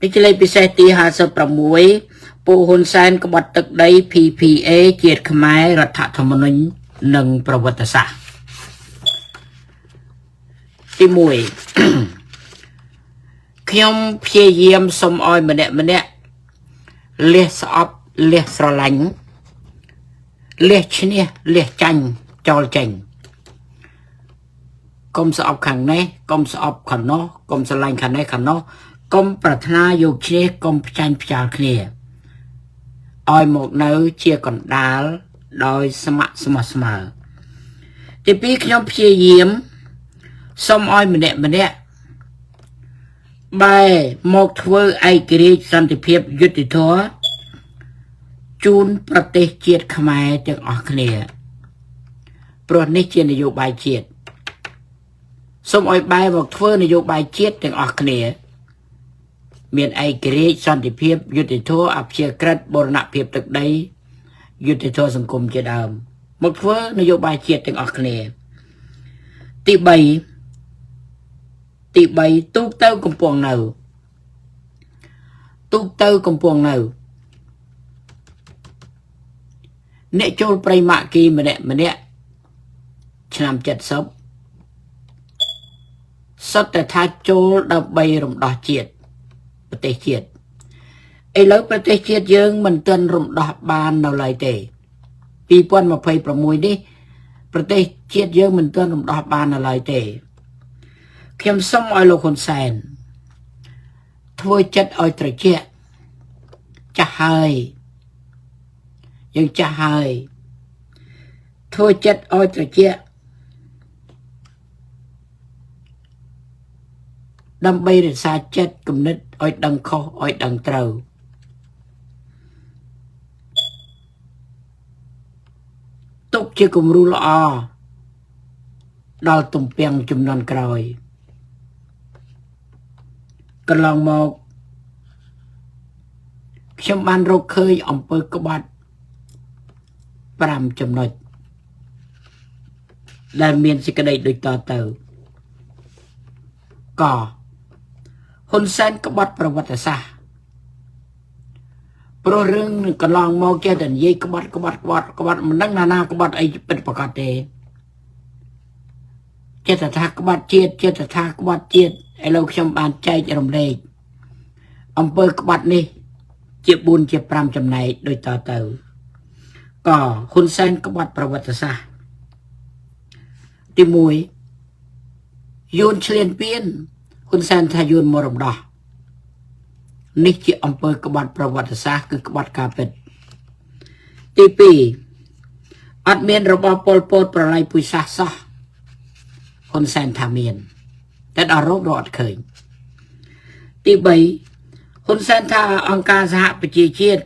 នេះជាលេខពិសេសទី56ពូហ៊ុនសែនក្បត់ទឹកដី PPA ជាតិខ្មែររដ្ឋធម្មនុញ្ញនិងប្រវត្តិសាស្ត្រទី1ខ្ញុំព្យាយាមសុំឲ្យម្នាក់លះស្អប់លះស្រឡាញ់លះឈ្នះលះចាញ់ចោលចេញកុំស្អប់ខាងនេះកុំស្អប់ខាងនោះកុំស្រឡាញ់ខាងនេះខាងនោះកុំប្រាថ្នាយកឈ្នះកុំផ្ចាញ់ផ្ចាលគ្នាឲ្យមកនៅជាកណ្ដាលដោយស្ម័គ្រស្មោះស្មើទី2ខ្ញុំព្យាយាមសុំឲ្យម្នាក់បែរមកធ្វើឯករាជ្យសន្តិភាពយុត្តិធម៌ជូនប្រទេសជាតិខ្មែរទាំងអស់គ្នាព្រោះនេះជានយោបាយជាតិសូមឲ្យបែរមកធ្វើនយោបាយជាតិទាំងអស់គ្នាមានឯករាជ្យសន្តិភាពយុត្តិធម៌អព្យាក្រឹតបូរណភាពទឹកដីយុត្តិធម៌សង្គមជាដើមមកធ្វើនយោបាយជាតិទាំងអស់គ្នាទី3ទូកទៅកំពុងនៅអ្នកចូលព្រៃម៉ាក់គីម្នាក់ឆ្នាំ70សុទ្ធតែថាចូលដើម្បីរំដោះជាតិប្រទេសជាតិឥឡូវប្រទេសជាតិយើងមិនទាន់រំដោះបាននៅឡើយទេ2026នេះប្រទេសជាតិយើងមិនទាន់រំដោះបាននៅឡើយទេខ្ញុំសូមឲ្យលោកហ៊ុនសែនធ្វើចិត្តឲ្យត្រជាក់ចាស់ហើយយើងចាស់ហើយធ្វើចិត្តឲ្យត្រជាក់ដើម្បីរក្សាចិត្តគំនិតឲ្យដឹងខុសឲ្យដឹងត្រូវទុកជាគំរូល្អដល់ទំពាំងជំនាន់ក្រោយកន្លងមកខ្ញុំបានរកឃើញអំពើក្បត់5ចំណុចដែលមានសេចក្តីដូចតទៅកហ៊ុនសែនក្បត់ប្រវត្តិសាស្ត្រព្រោះរឿងកន្លងមកចេះតែនិយាយក្បត់មិនដឹងណាក្បត់អីពិតប្រាកដទេចេះតែថាក្បត់ជាតិឥឡូវខ្ញុំបានចែករំលែកអំពើក្បត់នេះជា4ជា5ចំណែកដូចតទៅកហ៊ុនសែនក្បត់ប្រវត្តិសាស្ត្រទី1យួនឈ្លានពានហ៊ុនសែនថាយួនមករំដោះនេះជាអំពើក្បត់ប្រវត្តិសាស្ត្រគឺក្បត់ការពិតទី2អត់មានរបស់ប៉ុលពតប្រឡាយពុយសាសសោះហ៊ុនសែនថាមានតែដល់រកអត់ឃើញទី3ហ៊ុនសែនថាអង្គការសហប្រជាជាតិ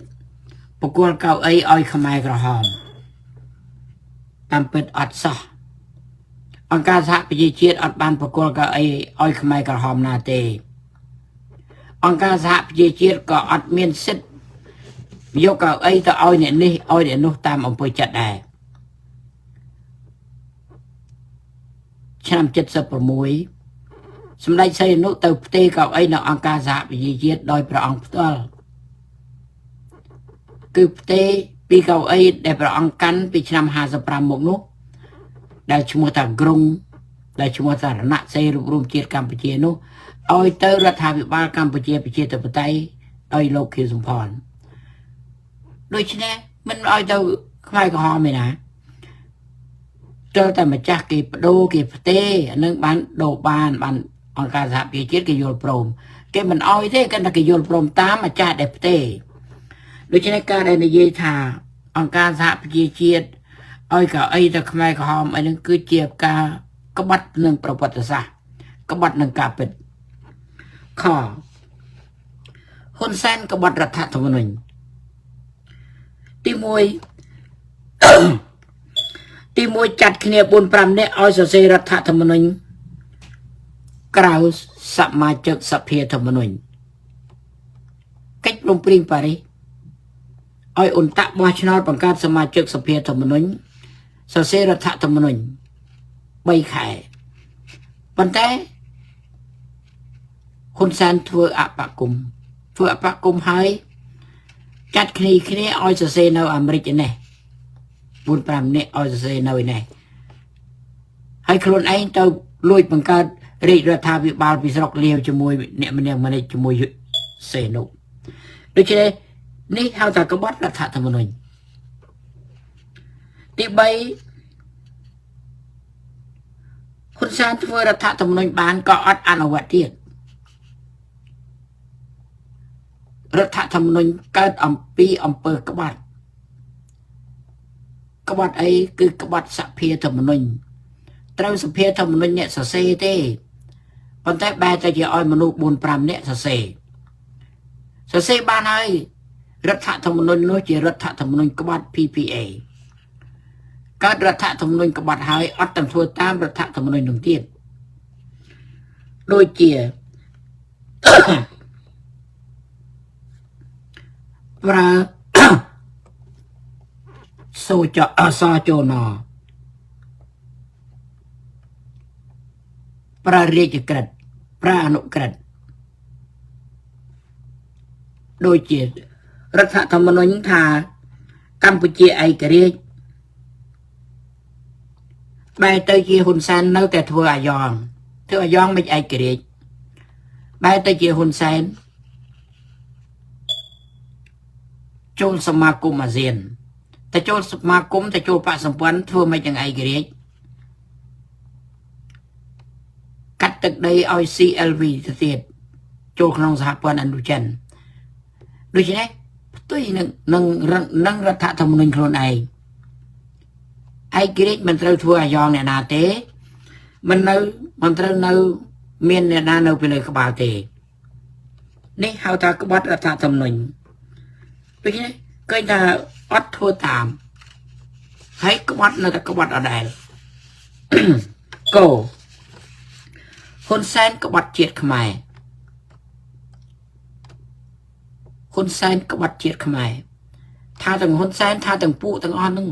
បកគលកៅអីឲ្យខ្មែរក្រហមតាមពិតអត់សោះអង្គការសហប្រជាជាតិអត់បានបកគលកៅអីឲ្យខ្មែរក្រហមណាទេអង្គការសហប្រជាជាតិក៏អត់មានសិទ្ធិយកកៅអីទៅឲ្យអ្នកនេះឲ្យអ្នកនោះតាមអំពើចិត្តដែរឆ្នាំ76សម្ដេចសីហនុទៅផ្ទេរកៅអីនៅអង្គការសហប្រជាជាតិដោយព្រះអង្គផ្ទាល់គឺផ្ទេរពីកៅអីដែលព្រះអង្គកាន់ពីឆ្នាំ55មកនោះដែលឈ្មោះថាក្រុងដែលឈ្មោះថារណសិរ្សរួបរวมជាតិកម្ពុជានោះឲ្យទៅរដ្ឋាភិបាលកម្ពុជាប្រជាធិបតេយ្យដោយលោកខៀវសំផនដូច្នេះមិនឲ្យទៅខ្មែរក្រហមទេណាចូលតែម្ចាស់គេបដូរគេផ្ទេរនឹងបានដូរបានអង្គការសហប្រជាជាតិគេយល់ព្រមគេមិនអោយទេគេតែគេយល់ព្រមតាមម្ចាស់ដែលផ្ទេរដូច្នេះការដែលនិយាយថាអង្គការសហប្រជាជាតិឲ្យកៅអីទៅខ្មែរក្រហមអីហ្នឹងគឺជាការក្បត់នឹងប្រវត្តិសាស្ត្រក្បត់នឹងការពិតខហ៊ុនសែនក្បត់រដ្ឋធម្មនុញ្ញទី1ចាត់គ្នា 4-5 នាក់ឲ្យសរសេររដ្ឋធម្មនុញ្ញក្រៅសមាជិកសភាធម្មនុញ្ញកិច្ចព្រមព្រៀងប៉ារីសឲ្យអ៊ុនតាក់បោះឆ្នោតបង្កើតសមាជិកសភាធម្មនុញ្ញសរសេររដ្ឋធម្មនុញ្ញ3ខែប៉ុន្តែហ៊ុនសែនធ្វើអបគុំ ធ្វើអបគុំហើយចាត់គ្នាឲ្យសរសេរនៅអាមេរិកនេះ4-5នាក់ឲ្យសរសេរនៅនេះហើយខ្លួនឯងទៅលួចបង្កើតរាជរដ្ឋាភិបាលពីស្រុកលាវជាមួយអ្នកម្នាក់ជាមួយសេនុដូច្នេះនេះហៅថាក្បត់រដ្ឋធម្មនុញ្ញទី3ហ៊ុនសែនធ្វើរដ្ឋធម្មនុញ្ញបានក៏អត់អនុវត្តទៀតរដ្ឋធម្មនុញ្ញកើតអំពីអំពើក្បត់អីគឺក្បត់សភាធម្មនុញ្ញត្រូវសភាធម្មនុញ្ញអ្នកសរសេរទេប៉ុន្តែបែរទៅជាឲ្យមនុស្ស4-5នាក់សរសេរបានហើយរដ្ឋធម្មនុញ្ញនោះជារដ្ឋធម្មនុញ្ញក្បត់ PPA កើតរដ្ឋធម្មនុញ្ញក្បត់ហើយអត់ទាំងធ្វើតាមរដ្ឋធម្មនុញ្ញនោះទៀតដូចជាប្រើសូចអសចនប្រើរាជក្រឹត្យប្រើអនុក្រឹត្យដូចជារដ្ឋធម្មនុញ្ញថាកម្ពុជាឯករាជ្យបែរទៅជាហ៊ុនសែននៅតែធ្វើអាយ៉ងមិនឯករាជ្យបែរទៅជាហ៊ុនសែនចូលសមាគមអាស៊ានតែចូលសមាគមតែចូលបកសម្ព័ន្ធធ្វើមិនយ៉ាងឯករាជ្យកាត់ទឹកដីឲ្យ CLV ទៅទៀតចូលក្នុងសហព័ន្ធអនុចិនដូច្នេះផ្ទុយនឹងរដ្ឋធម្មនុញ្ញខ្លួនឯងឯករាជ្យមិនត្រូវធ្វើអាយ៉ងអ្នកណាទេមិនត្រូវនៅមានអ្នកណានៅពីលើក្បាលទេនេះហៅថាក្បត់រដ្ឋធម្មនុញ្ញដូច្នេះឃើញថាអត់ធ្វើតាមហើយក្បត់នៅតែក្បត់អដែលកោហ៊ុនសែនក្បត់ជាតិខ្មែរហ៊ុនសែនក្បត់ជាតិខ្មែរថាទាំងហ៊ុនសែនថាទាំងពួកទាំងអស់ហ្នឹង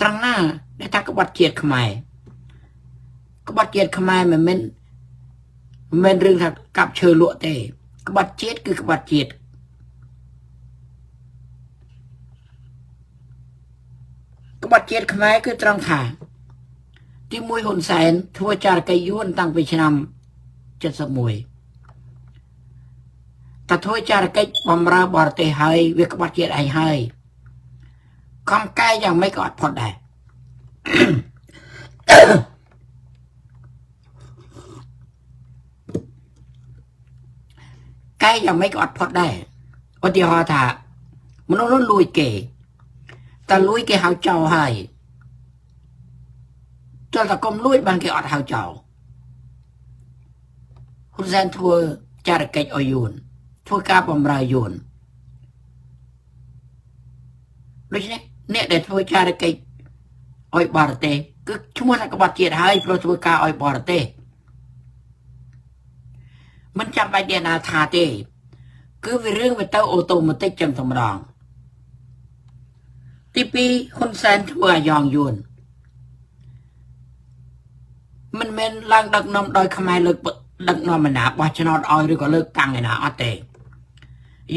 ត្រង់ណាដែលថាក្បត់ជាតិខ្មែរមិនមែនរឿងថាកាប់ឈើលក់ទេក្បត់ជាតិគឺក្បត់ជាតិក្បត់ជាតិខ្មែរគឺត្រង់ថាទីមួយហ៊ុនសែនធ្វើចារកិច្ចយួនតាំងពីឆ្នាំ71តែធ្វើចារកិច្ចបំរើបរទេសហើយវាក្បត់ជាតិឯងហើយខំកាយយ៉ាងម៉េចក៏អត់ផុតដែរកាយយ៉ាងម៉េចក៏អត់ផុតដែរឧទាហរណ៍ថាមនុស្សនោះលួចគេតែលួចគេហៅចោលហើយចុះតែកុំលួចបានគេអត់ហៅចោលហ៊ុនសែនធ្វើចារកិច្ចឲ្យយួនធ្វើការបំរើយួនដូច្នេះអ្នកដែលធ្វើចារកិច្ចឲ្យបរទេសគឺឈ្មោះថាក្បត់ជាតិហើយព្រោះធ្វើការឲ្យបរទេសមិនចាំបាច់អ្នកណាថាទេគឺវារឿងវាទៅអូតូម៉ាទិកចឹងតែម្ដងទី2ហ៊ុនសែនធ្វើអាយ៉ងយួនមិនមែនឡើងដឹកនាំដោយខ្មែរលើកដឹកនាំឯណាបោះឆ្នោតឲ្យឬក៏លើកតាំងឯណាអត់ទេ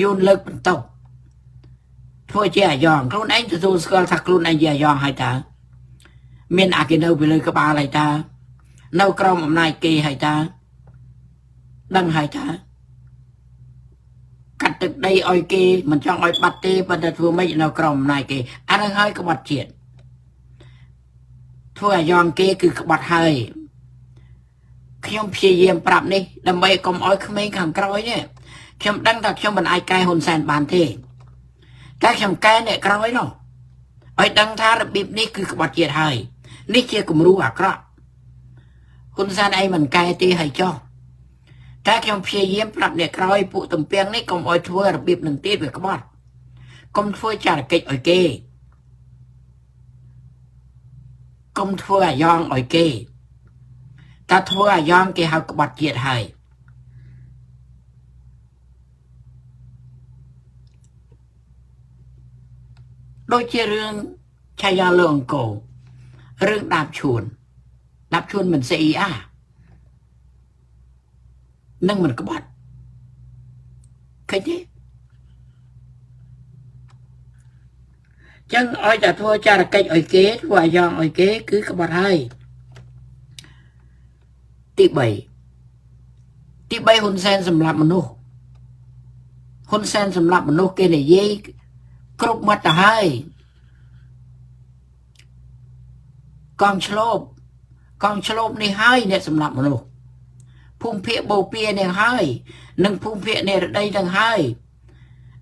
យួនលើកបន្ទប់ធ្វើជាអាយ៉ងខ្លួនឯងទទួលស្គាល់ថាខ្លួនឯងជាអាយ៉ងហើយតើមានអាគេនៅពីលើក្បាលហើយតើនៅក្រោមអំណាចគេហើយតើដឹងហើយតើកាត់ទឹកដីឲ្យគេមិនចង់ឲ្យបាត់ទេប៉ុន្តែធ្វើម៉េចនៅក្រោមអំណាចគេអានឹងហើយក្បត់ជាតិធ្វើអាយ៉ងគេគឺក្បត់ហើយខ្ញុំព្យាយាមប្រាប់នេះដើម្បីកុំឲ្យក្មេងខាងក្រោយនេះខ្ញុំដឹងថាខ្ញុំមិនអាចកែហ៊ុនសែនបានទេតែខ្ញុំកែអ្នកក្រោយនោះឲ្យដឹងថារបៀបនេះគឺក្បត់ជាតិហើយនេះជាគំរូអាក្រក់ហ៊ុនសែនឯងមិនកែទេហើយចុះតែខ្ញុំព្យាយាមប្រាប់អ្នកក្រោយពួកទំពាំងនេះកុំឲ្យធ្វើរបៀបនឹងទៀតវាក្បត់កុំធ្វើចារកិច្ចឲ្យគេកុំធ្វើអាយ៉ងឲ្យគេតែធ្វើអាយ៉ងគេហៅក្បត់ជាតិហើយដូចជារឿងឆាយាលើអង្គររឿងដាបឈួនមិនស្អីនឹងមិនក្បត់ ឃើញទេចឹងឲ្យតែធ្វើចារកិច្ចឲ្យគេធ្វើអាយ៉ងឲ្យគេគឺក្បត់ហើយទី3ហ៊ុនសែនសម្លាប់មនុស្សហ៊ុនសែនសម្លាប់មនុស្សគេនិយាយគ្រប់មាត់ទៅហើយកងឆ្លូបនេះហើយអ្នកសម្លាប់មនុស្សភូមិភាគបូព៌ានេះហើយនិងភូមិភាគនិរដីនឹងហើយ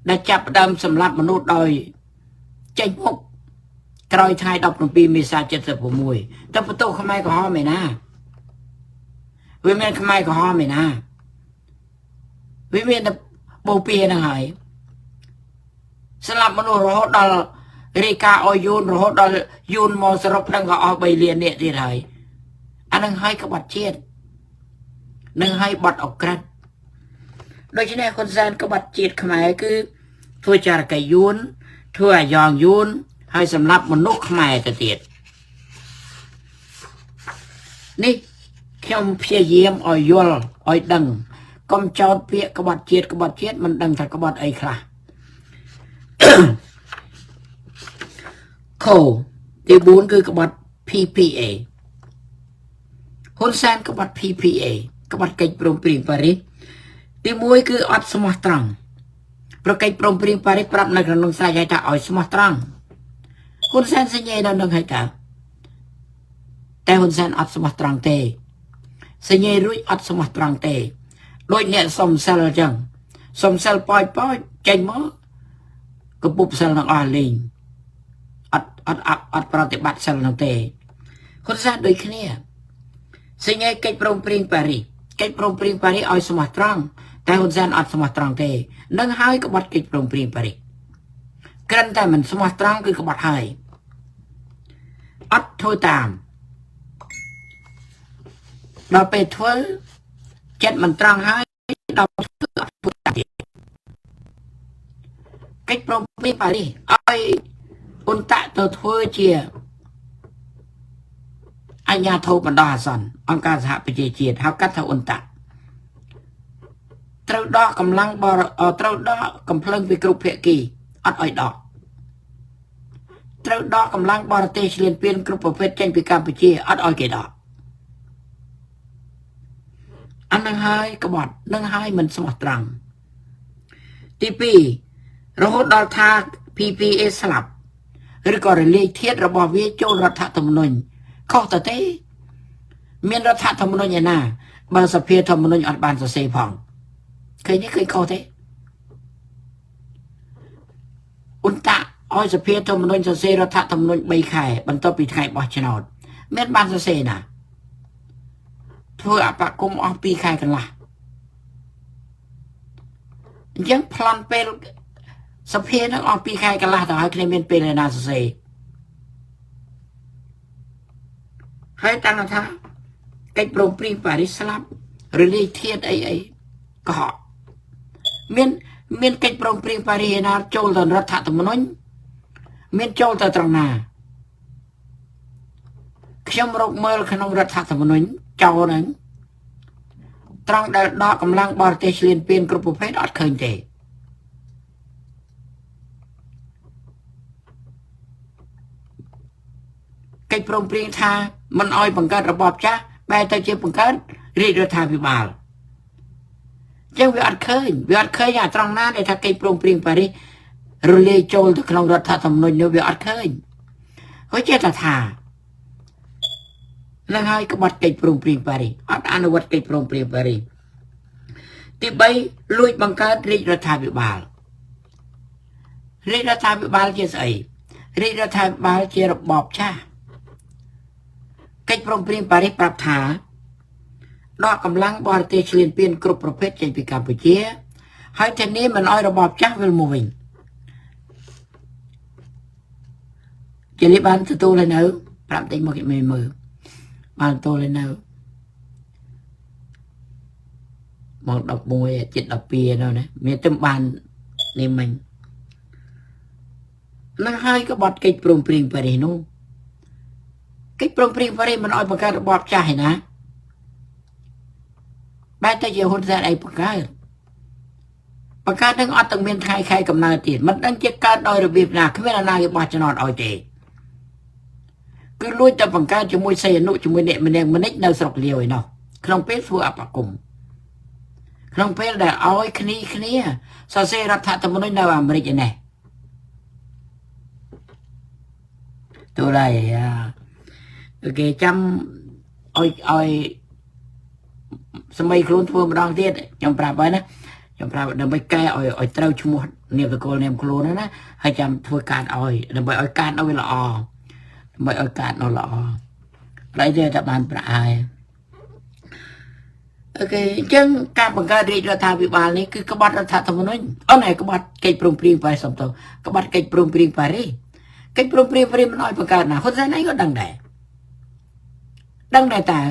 ដែលចាប់ផ្ដើមសម្លាប់មនុស្សដោយចេញមុខក្រោយថ្ងៃ17មេសា76តែបន្ទោសខ្មែរក្រហមឯណាវាមានខ្មែរក្រហមឯណាវាមានតែបូព៌ានឹងហើយស្លាប់មនុស្សរហូតដល់រាយការណ៍ឲ្យយូនរហូតដល់យូនមកសរុបនឹងក៏អស់3លាននាក់ទៀតហើយអានឹងហើយក្បត់ជាតិនឹងហើយបត់អក្រិតដូច្នេះហ៊ុនសែនក្បត់ជាតិខ្មែរគឺធ្វើចារកិច្ចយួនធ្វើអាយ៉ងយួនហើយសម្លាប់មនុស្សខ្មែរទៅទៀតនេះខ្ញុំព្យាយាមឲ្យយល់ឲ្យដឹងកុំចោទពាក្យក្បត់ជាតិមិនដឹងថាក្បត់អីខ្លះខោទី4គឺក្បត់ PPA ហ៊ុនសែនក្បត់ PPA ក្បត់កិច្ចព្រមព្រៀងប៉ារីសទី1គឺអត់ស្មោះត្រង់ប្រកិច្ចព្រមព្រៀងប៉ារីសប្រាប់នៅក្នុងស្រេចឲ្យថាឲ្យស្មោះត្រង់ហ៊ុនសែនសញ្ញេដល់នឹងឲ្យតែហ៊ុនសែនអត់ស្មោះត្រង់ទេសញ្ញេរួចអត់ស្មោះត្រង់ទេដូចអ្នកសុំសិលអញ្ចឹងសុំសិលប៉ោចចេញមកកពុបសិលនឹងអស់លេងអត់ប្រតិបត្តិសិលនោះទេហ៊ុនសែនដូចគ្នាសញ្ញេកិច្ចព្រមព្រៀងប៉ារីសឲ្យស្មោះត្រង់តែហ៊ុនសែនអត់ស្មោះត្រង់ទេនឹងហើយក្បត់កិច្ចព្រមព្រៀងប៉ារីសគ្រាន់តែមិនស្មោះត្រង់គឺក្បត់ហើយអត់ធ្វើតាមដល់ពេលធ្វើចិត្តមិនត្រង់ហើយដល់ធ្វើអត់ធ្វើតាមទៀតកិច្ចព្រមព្រៀងប៉ារីសឲ្យអ៊ុនតាក់ទៅធ្វើជាអញ្ញាធិបបណ្ដោះអាសន្នអង្គការសហប្រជាជាតិហៅកាត់ថាអ៊ុនតាក់ត្រូវដកកម្លាំងត្រូវដកកំភ្លើងពីគ្រប់ភាគីអត់ឲ្យដកត្រូវដកកម្លាំងបរទេសឈ្លានពានគ្រប់ប្រភេទចេញពីកម្ពុជាអត់ឲ្យគេដកអានឹងហើយក្បត់នឹងហើយមិនស្មោះត្រង់ទី2រហូតដល់ថា PPA ស្លាប់ឬក៏រលាយធាតុរបស់វាចូលរដ្ឋធម្មនុញ្ញខុសទៅទេមានរដ្ឋធម្មនុញ្ញឯណាបើសភាធម្មនុញ្ញអត់បានសរសេរផងឃើញខុសទេអ៊ុនតាក់ឲ្យសភាធម្មនុញ្ញសរសេររដ្ឋធម្មនុញ្ញ3ខែបន្ទាប់ពីថ្ងៃបោះឆ្នោតមានបានសរសេរណាធ្វើអបគុំអស់2ខែកន្លះអញ្ចឹងប្លន់ពេលសភានឹងអស់2ខែកន្លះទៅហើយគ្នាមានពេលណាសរសេរហើយតាំងថាកិច្ចព្រមព្រៀងប៉ារីសស្លាប់រលាយធាតុអីកុហកមានកិច្ចព្រមព្រៀងប៉ារីសណាចូលទៅរដ្ឋធម្មនុញ្ញមានចូលទៅត្រង់ណាខ្ញុំរកមើលក្នុងរដ្ឋធម្មនុញ្ញចោលហ្នឹងត្រង់ដែលដកកម្លាំងបរទេសឈ្លានពានគ្រប់ប្រភេទអត់ឃើញទេកិច្ចព្រមព្រៀងថាមិនអោយបង្កើតរបបចាស់បែរទៅជាបង្កើតរាជរដ្ឋាភិបាលចឹងវាអត់ឃើញអាត្រង់ណាដែលថាកិច្ចព្រមព្រៀងប៉ារីសរលាយចូលទៅក្នុងរដ្ឋធម្មនុញ្ញនោះវាអត់ឃើញហើយចេះតែថានឹងហើយក្បត់កិច្ចព្រមព្រៀងប៉ារីសអត់អនុវត្តកិច្ចព្រមព្រៀងប៉ារីសទី3លួចបង្កើតរាជរដ្ឋាភិបាលជាស្អីរាជរដ្ឋាភិបាលជារបបចាស់កិច្ចព្រមព្រៀងប៉ារីសប្រាប់ថាដកកម្លាំងបរទេសឈ្លានពានគ្រប់ប្រភេទចេញពីកម្ពុជាហើយធានាមិនអោយរបបចាស់វិលមកវិញជាលីបានទទួលហើយនៅប្រាប់តិចមកគេមើលបានទទួលហើយនៅមក11ជិត12នោះណាមានតែបាននេះមិញនឹងហើយក៏បាត់កិច្ចព្រមព្រៀងប៉ារីសនោះកិច្ចព្រមព្រៀងប៉ារីសមិនអោយបង្កើតរបបចាស់ឯណាបែរទៅជាហ៊ុនសែនអីបង្កើត បង្កើតនឹងអត់ទាំងមានថ្ងៃខែកំណើតទៀតមិនដឹងជាកើតដោយរបៀបណាគ្មានអាណាគេបោះឆ្នោតឲ្យទេគឺលួចតែបង្កើតជាមួយសីអនុជាមួយអ្នកម្នាក់ម្នាក់នៅស្រុកលាវឯណោះក្នុងពេលធ្វើអបគុំក្នុងពេលដែលឲ្យគ្នាសរសេររដ្ឋធម្មនុញ្ញនៅអាមេរិកឯនេះទូឡៃគេចាំឲ្យសម័យខ្លួនធ្វើម្ដងទៀតខ្ញុំប្រាប់ហើយណាខ្ញុំប្រាប់ដើម្បីកែឲ្យត្រូវឈ្មោះនាមតកូលនាមខ្លួនណាហើយចាំធ្វើការឲ្យដើម្បីឲ្យការឲ្យល្អដើម្បីឲ្យការនោះល្អហើយទេតែបានប្រាក់ហើយអូខេអញ្ចឹងការបង្កើតរាជរដ្ឋាភិបាលនេះគឺក្បត់រដ្ឋធម្មនុញ្ញអូនឯក្បត់កិច្ចព្រមព្រៀងប៉ារីសសំទោក្បត់កិច្ចព្រមព្រៀងប៉ារីសកិច្ចព្រមព្រៀងមិនឲ្យបង្កើតណាហ៊ុនសែនឯងក៏ដឹងដែរតើ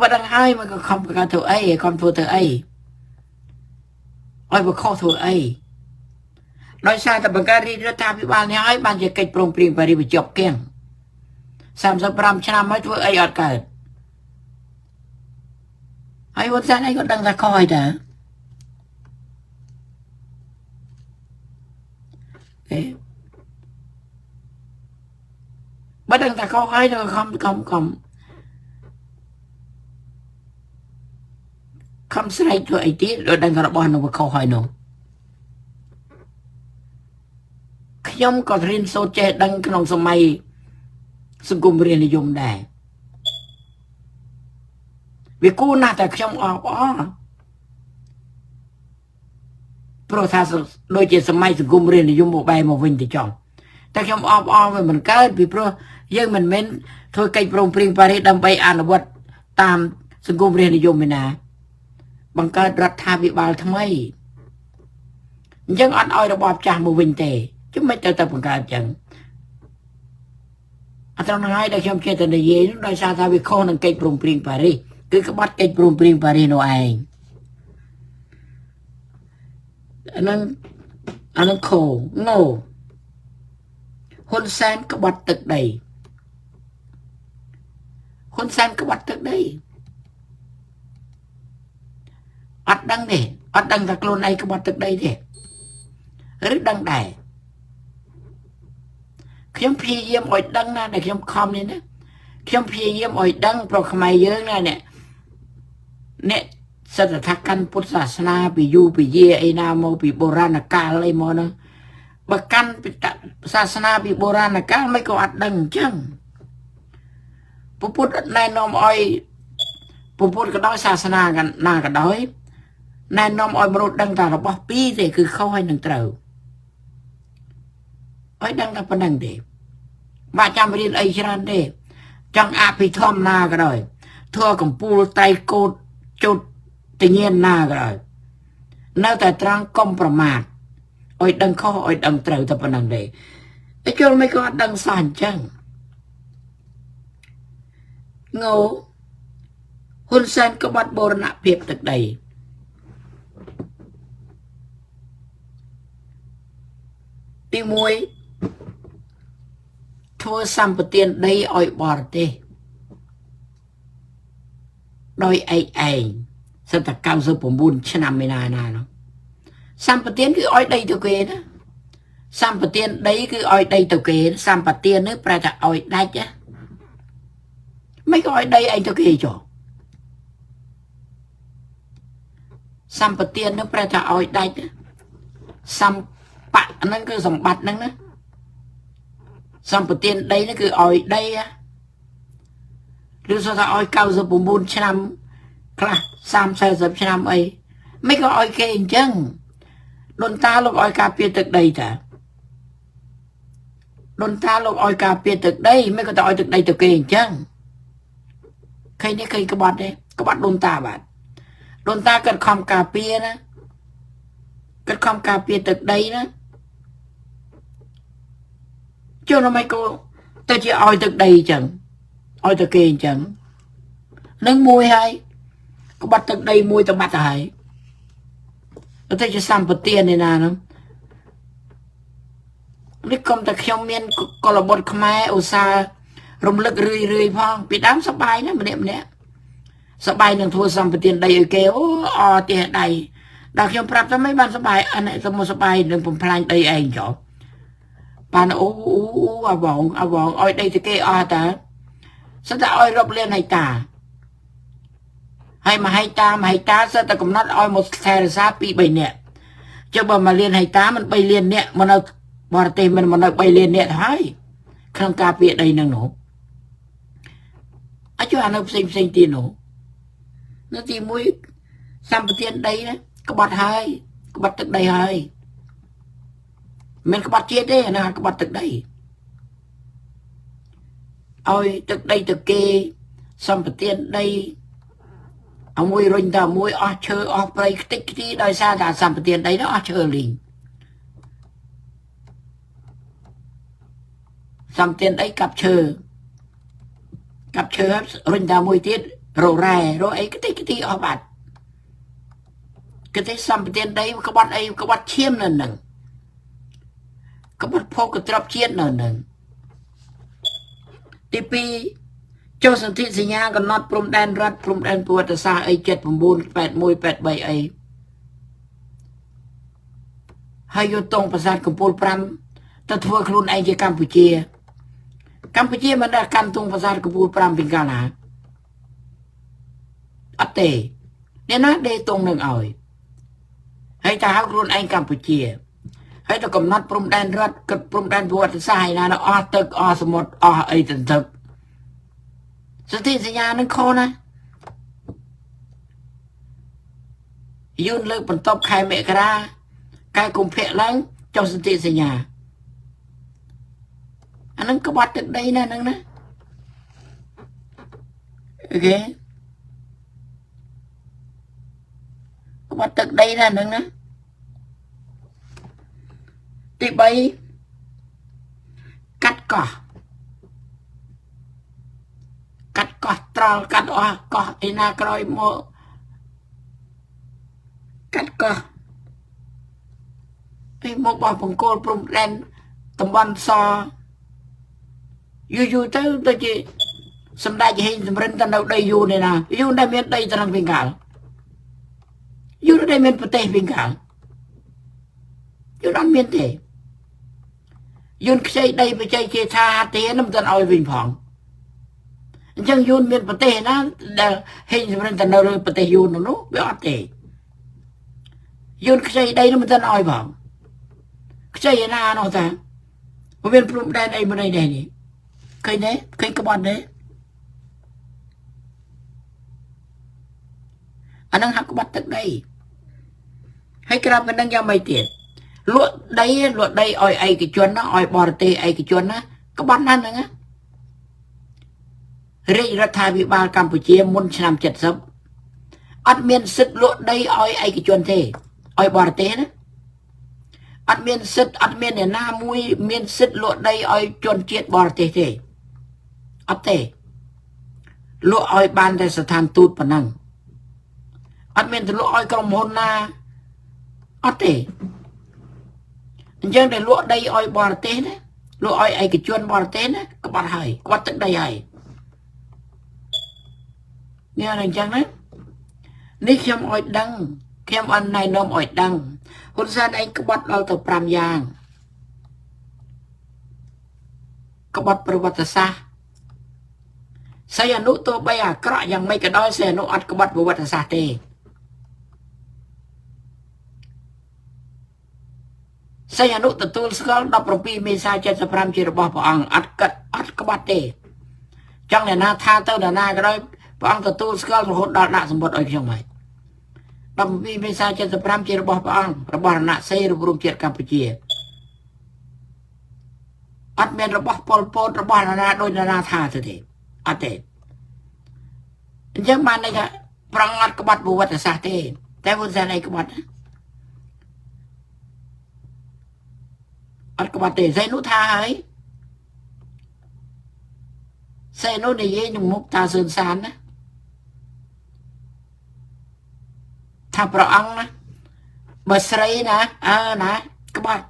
បើដឹងហើយมันក៏ខំបង្កើតធ្វើអីខំធ្វើទៅអីឲ្យបខុសធ្វើអីដោយសារតែបង្កើតរាជរដ្ឋាភិបាលនេះហើយបានជាកិច្ចព្រមព្រៀងប៉ារីសបញ្ចប់គៀង35ឆ្នាំហើយធ្វើអីអត់កើតហើយហ៊ុនសែនឯងក៏ដឹងថាខុសហើយតើបើដឹងថាខុសហើយទៅខំស្រែកធ្វើអីទៀតដល់ដឹងរបស់នោះខុសហើយនោះខ្ញុំក៏រៀនសូត្រចេះដឹងក្នុងសម័យសង្គមរាស្ត្រនិយមដែរវាគួរណាស់តែខ្ញុំអបអរព្រោះថាដូចជាសម័យសង្គមរាស្ត្រនិយមមកបែរមកវិញទៅចង់តែខ្ញុំអបអរវាមិនកើតពីព្រោះយើងមិនមែនធ្វើកិច្ចព្រមព្រៀងប៉ារីសដើម្បីអនុវត្តតាមសង្គមរាស្ត្រនិយមឯណាបង្កើតរដ្ឋាភិបាលថ្មីអញ្ចឹងអត់ឲ្យរបបចាស់មកវិញទេជុំមិនទៅបង្កើតអញ្ចឹងអត់ត្រង់ហើយដែលខ្ញុំចេះតែនិយាយនោះដោយសារថាវាខុសនឹងកិច្ចព្រមព្រៀងប៉ារីសគឺក្បត់កិច្ចព្រមព្រៀងប៉ារីសនោះឯងអានឹងខុសងោហ៊ុនសែនក្បត់ទឹកដីហ៊ុនសែនក្បត់ទឹកដីអត់ដឹងទេអត់ដឹងថាខ្លួនឯងក្បត់ទឹកដីទេឬដឹងដែរខ្ញុំព្យាយាមឲ្យដឹងណាដែលខ្ញុំខំនេះណាខ្ញុំព្យាយាមឲ្យដឹងប្រខ្មែរយើងណាអ្នកសិទ្ធិថាកាន់ពុទ្ធសាសនាពីយូរពីយាអីណាមកពីបុរាណកាលអីមកហ្នឹងបើកាន់សាសនាពីបុរាណកាលមិនក៏អត់ដឹងអញ្ចឹងពុទ្ធណែនាំឲ្យពុទ្ធក៏ដោយសាសនាណាក៏ដោយណែនាំឲ្យមនុស្សដឹងថារបស់ពីរទេគឺខុសហើយនឹងត្រូវឲ្យដឹងតែប៉ុណ្្នឹងទេបាក់ចាំរៀនអីច្រើនទេចង់អភិធម្មណាក៏ដោយធ្វើកម្ពូលត្រៃកោតជុតតញ្ញាណណាក៏ដោយនៅតែត្រង់កុំប្រមាថឲ្យដឹងខុសឲ្យដឹងត្រូវតែប៉ុណ្្នឹងទេតែជុលមិនក៏អត់ដឹងសោះអញ្ចឹងងោហ៊ុនសែនក្បត់បូរណភាពទឹកដីទី1ធ្វើសម្បទានដីឲ្យបរទេសដោយឯងសិតតែ99ឆ្នាំឯណានោះសម្បទានគឺឲ្យដីទៅគេណាសម្បទានដីគឺឲ្យដីទៅគេសម្បទាននេះប្រែថាឲ្យដាច់ណាមិនក៏ឲ្យដីឯងទៅគេចុះសម្បទាននោះប្រែថាឲ្យដាច់សម្បៈហ្នឹងគឺសម្បត្តិហ្នឹងណាសម្បទានដីនេះគឺឲ្យដីឬ說ថាឲ្យ99ឆ្នាំខ្លះ30-40ឆ្នាំអីមិនក៏ឲ្យគេអញ្ចឹងដូនតាលោកឲ្យការពារទឹកដីតាដូនតាលោកឲ្យការពារទឹកដីមិនក៏ទៅឲ្យទឹកដីទៅគេអញ្ចឹងឃើញនេះឃើញក្បត់ទេក្បត់ដូនតាបាទដូនតាគាត់ខំការពារណាគាត់ខំការពារទឹកដីណាជួនមិនក៏ទៅជាឲ្យទឹកដីអញ្ចឹងឲ្យទៅគេអញ្ចឹងនឹងមួយហើយក្បត់ទឹកដីមួយទៅបាត់ទៅហើយទៅជាសម្បទានឯណានោះនេះកុំតែខ្ញុំមានកលបុត្រខ្មែរឧស្សាហ៍រំលឹកររឿយផងពីដើមសប្បាយណាម្នាក់ សបាយនឹងធ្វើសម្បទានដីឲ្យគេអូអទេដៃដល់ខ្ញុំប្រាប់ថាមិនបានសបាយអានេះទៅមកសបាយនឹងបំផ្លាញដីឯងចុះបានអូអាវងឲ្យដីទៅគេអស់តាសិតតែឲ្យរាប់លានហិកតាហើយមួយហិកតាសិតតែកំណត់ឲ្យមកថែរក្សា2 3នាក់ចុះបើ1លានហិកតាមិន3លាននាក់មកនៅបរទេសមិនមកនៅ3លាននាក់ទៅហើយក្នុងការពារដីនឹងនោះអាចជួយអានៅផ្សេងទៀតនោះនៅទី1សម្បទានដីណាក្បត់ហើយក្បត់ទឹកដីហើយមិនក្បត់ជាតិទេអាណាក្បត់ទឹកដីឲ្យទឹកដីទៅគេសម្បទានដីឲ្យមួយរុញទៅមួយអស់ឈើអស់ព្រៃខ្ទេចខ្ទីដោយសារតែសម្បទានដីនោះអស់ឈើលីងសម្បទានដីកាប់ឈើរុញទៅមួយទៀតរករ៉ែរអីខ្ទេចខ្ទីអស់បាត់គេទេសម្បទានដីក្បត់អីក្បត់ឈាមនៅនឹងក្បត់ភោគកត្រប់ជាតិនៅនឹងទី2ចូលសន្ធិសញ្ញាកំណត់ព្រំដែនរដ្ឋព្រំដែនប្រវត្តិសាស្ត្រអី79 81 83អីហើយយកតងប្រាសាទកំពូល5ទៅធ្វើខ្លួនឯងជាកម្ពុជាមិនដែលកាន់ទងប្រាសាទកំពូល5ពីកាលណាអត់ទេអ្នកណាដេតងនឹងឲ្យហើយតែហៅខ្លួនឯងកម្ពុជាហើយទៅកំណត់ព្រំដែនរដ្ឋគិតព្រំដែនប្រវត្តិសាស្ត្រឯណាអស់ទឹកអស់សមុទ្រអស់អីទៅទឹកសន្ធិសញ្ញានឹងខុសណាយូនលើកបន្ទប់ខែមករាខែកុម្ភៈឡើងចុះសន្ធិសញ្ញាអានឹងក្បត់ទឹកដីណាហ្នឹងណាអូខេក្បត់ទឹកដីណាហ្នឹងណាទី3កាត់កោះត្រល់កាត់អស់កោះឯណាក្រោយមកកាត់កោះឯមកបោះបង្គោលព្រំដែនតំបន់សយូរទៅដូចជាសម្ដេចហេងសំរិនទៅនៅដីយូរនេះណាយូរដែលមានដីត្រង់វិញកាលយូរដែលមានប្រទេសវិញកាលយូរអត់មានទេយូនខ្ចីដីបច្ចេកជាថាទេនឹងមិនឲ្យវិញផងអញ្ចឹងយូនមានប្រទេសណាដែលហេងសម្រិនទៅនៅលើប្រទេសយូននោះវាអត់ទេយូនខ្ចីដីនឹងមិនឲ្យផងខ្ចីឯណានោះតាវាមានព្រំដែនអីមិនអីដែរនេះឃើញទេឃើញក្បត់ទេអានឹងហាក់ក្បត់ទឹកដីហើយក្រៅពីនឹងយ៉ាងម៉េចទៀតលក់ដីឲ្យឯកជនណាឲ្យបរទេសឯកជនណាក្បត់ណាស់ហ្នឹងរាជរដ្ឋាភិបាលកម្ពុជាមុនឆ្នាំ70អត់មានសិទ្ធិលក់ដីឲ្យឯកជនទេឲ្យបរទេសណាអត់មានសិទ្ធិអត់មានអ្នកណាមួយមានសិទ្ធិលក់ដីឲ្យជនជាតិបរទេសទេអត់ទេលក់ឲ្យបានតែស្ថានទូតប៉ុណ្ណឹងអត់មានទៅលក់ឲ្យក្រុមហ៊ុនណាអត់ទេអញ្ចឹងតែលក់ដីឲ្យបរទេសណាលក់ឲ្យឯកជនបរទេសណាក្បត់ហើយក្បត់ទឹកដីហើយនេះអញ្ចឹងណានេះខ្ញុំឲ្យដឹងខ្ញុំអនណៃនាំឲ្យដឹងហ៊ុនសែនឯងក្បត់ដល់ទៅ5យ៉ាងក្បត់ប្រវត្តិសាស្ត្រសីហនុទោះបីអាក្រក់យ៉ាងម៉េចក៏ដោយសីហនុអត់ក្បត់ប្រវត្តិសាស្ត្រទេសីហនុទទួលស្គាល់17មេសា75ជារបស់ព្រះអង្គអត់ក្បត់ទេចង់អ្នកណាថាទៅអ្នកណាក៏ដោយព្រះអង្គទទួលស្គាល់រហូតដល់ដាក់សម្បត្តិឲ្យខ្ញុំហើយ17មេសា75ជារបស់ព្រះអង្គរបស់រណសិរ្សរួមជាតិកម្ពុជាអត់មានរបស់ប៉ុលពតរបស់នរណាដោយនរណាថាទៅទេអត់ទេអញ្ចឹងបានន័យថាប្រងអត់ក្បត់ប្រវត្តិសាស្ត្រទេតែហ៊ុនសែនឯងក្បត់អត់ក្បត់ទេសៃនោះថាហើយសៃនោះនិយាយនឹងមុខតាសឿនសានណាថាព្រះអង្គណាបើស្រីណាណាក្បត់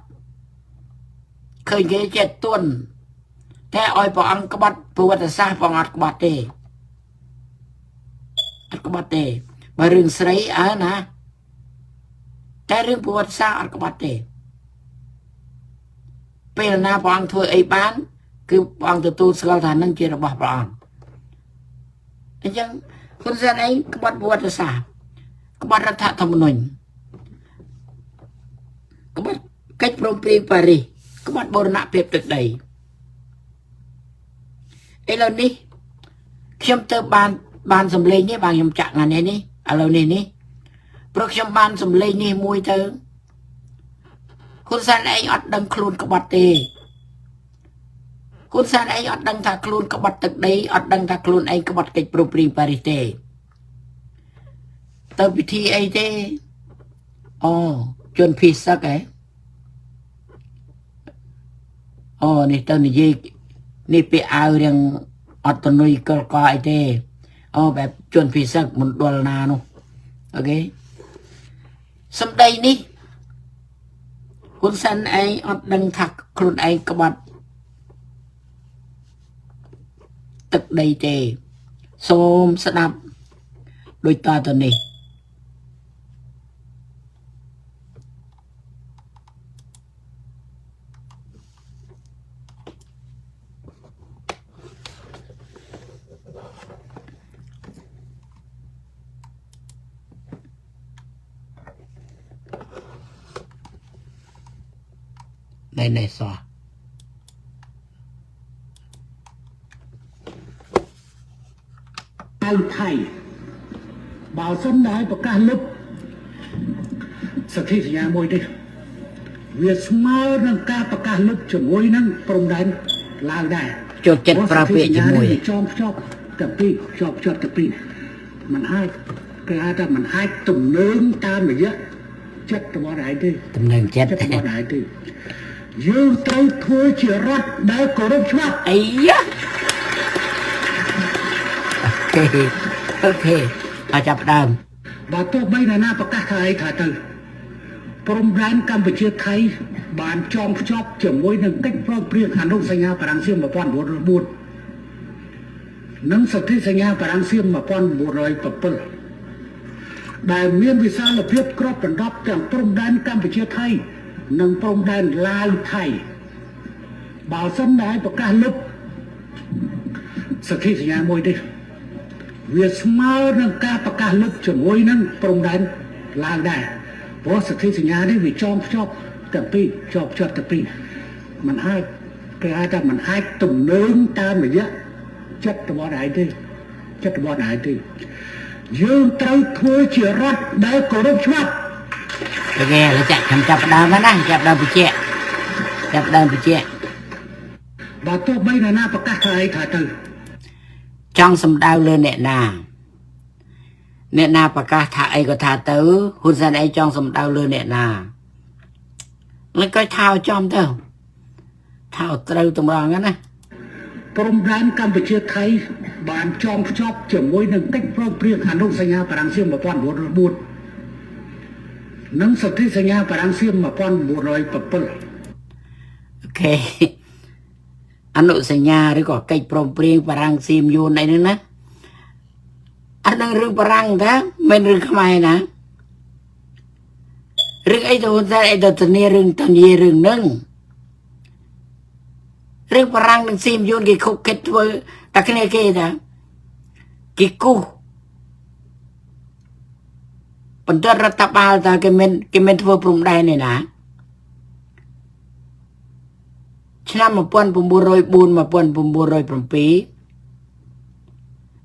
ឃើញគេចិត្តទន់តែឲ្យព្រះអង្គក្បត់ប្រវត្តិសាស្ត្រព្រះអង្គអត់ក្បត់ទេ ក្បត់ទេបើរឿងស្រីអើណាតែរឿងប្រវត្តិសាស្ត្រអត់ក្បត់ទេពេលណាព្រះអង្គធ្វើអីបានគឺព្រះអង្គទទួលស្គាល់ថានឹងជារបស់ព្រះអង្គអញ្ចឹងហ៊ុនសែនឯងក្បត់ប្រវត្តិសាស្ត្រក្បត់រដ្ឋធម្មនុញ្ញក្បត់កិច្ចព្រមព្រៀងប៉ារីសក្បត់បូរណភាពទឹកដីឥឡូវនេះខ្ញុំទៅបានសម្លេងនេះបានខ្ញុំចាក់ថ្ងៃនេះឥឡូវនេះព្រោះខ្ញុំបានសម្លេងនេះមួយទៅហ៊ុនសែនឯងអត់ដឹងខ្លួនក្បត់ទេហ៊ុនសែនឯងអត់ដឹងថាខ្លួនក្បត់ទឹកដីអត់ដឹងថាខ្លួនឯងក្បត់កិច្ចព្រមព្រៀងប៉ារីសទេទៅពិធីអីទេអូជនភីសឹកហ៎អូនេះទៅនិយាយនេះពាក្យអាវរៀងអត់តនុយកលកអីទេអូបែបជនភីសឹកមណ្ឌលណានោះអូខេសម្ដីនេះហ៊ុនសែនឯងអត់ដឹងថាខ្លួនឯងក្បត់ទឹកដីទេសូមស្ដាប់ដូចតទៅនេះnày xóa ai thầy bảo dân đái và cả lớp sẽ thi thì nhà môi đi việc mơ nâng ca và cả lớp trưởng ngôi nâng phòng đánh làng đài cho chất pra vệ cho môi cho tập đi cho tập đi mình hai cái hai ta mình hai tùng nướng ta mà dễ chất cho bỏ đại đi tùng nướng chất cho bỏ đại đi dương tới thôi chỉ rót để cổ đông choát ấy ok ở chập đàm và tôi bây là na và các thầy thả từ prom brand Campuchia Thái bàn trong shop trưởng ngôi nâng cách phong priêng Hà Nội xây nhà và đang xiêm mà quan bộ buồn nâng sạch thế xây nhà và đang xiêm mà quan bộ rồi tập bự đại miên vì sao là viết crop and drop chẳng prom brand Campuchia Thái nâng prom brand lai Thái bảo dân nói và cả lúc sạch thế xây nhà môi đi việc mơ nâng ca và cả lúc trưởng ngôi nâng prom brand lai đàiเพราะสถิติสัญญาได้วิจอมชอบแต่ปีชอบแต่ปีมันให้กลายแต่มันให้ตุ่มเนื้อตามแบบนี้จัดตัวไหนดีจัดตัวไหนดียืมเต้าถ้วยเฉียรัดได้กรบชอบโอเคแล้วจับดาวมานะจับดาวไปเจ๊จับดาวไปเจ๊บาตัวใบหน้าประกาศอะไรถ่ายตื่นจังสมดาวเลยเนี่ยนาเนี่ยนาประกาศถ่ายก็ถ่ายตื้อหุ่นสันไอจองสมดาวเลยเนี่ยนาแล้วก็เท้าจอมเต้าเท้าเต้าตรงรองงั้นนะปรมร้านกัมพูชีไทยบานจอมชอบเฉียงมวยหนึ่งcáchพร้อมเปลี่ยนหันลงสัญญาปรังเสียมมาป้อนบัวบุญนั่งสถิสัญญาปรังเสียมมาป้อนบัวลอยปับเปิลโอเคอนุสัญญาหรือก็cáchพร้อมเปลี่ยนปรังเสียมโยนไหนนึงนะอันนั้นเรื่องปรังนะไม่เรื่องขมายนะเรื่องไอ้ตัวนั้นไอ้ตัวนี้เรื่องตัวนี้เรื่องนึงเรื่องปรังหนึ่งซีมยูนกี่คุกเก็ตเวอร์ตะกี้เนี่ยกี่นะกี่กู้ปัญจรัตบาลตาเกมนทัวร์ปรุงได้เนี่ยนะชนะมาป่วนปุ่มบุรอยบุญมาป่วนปุ่มบุรอยปุ่มปี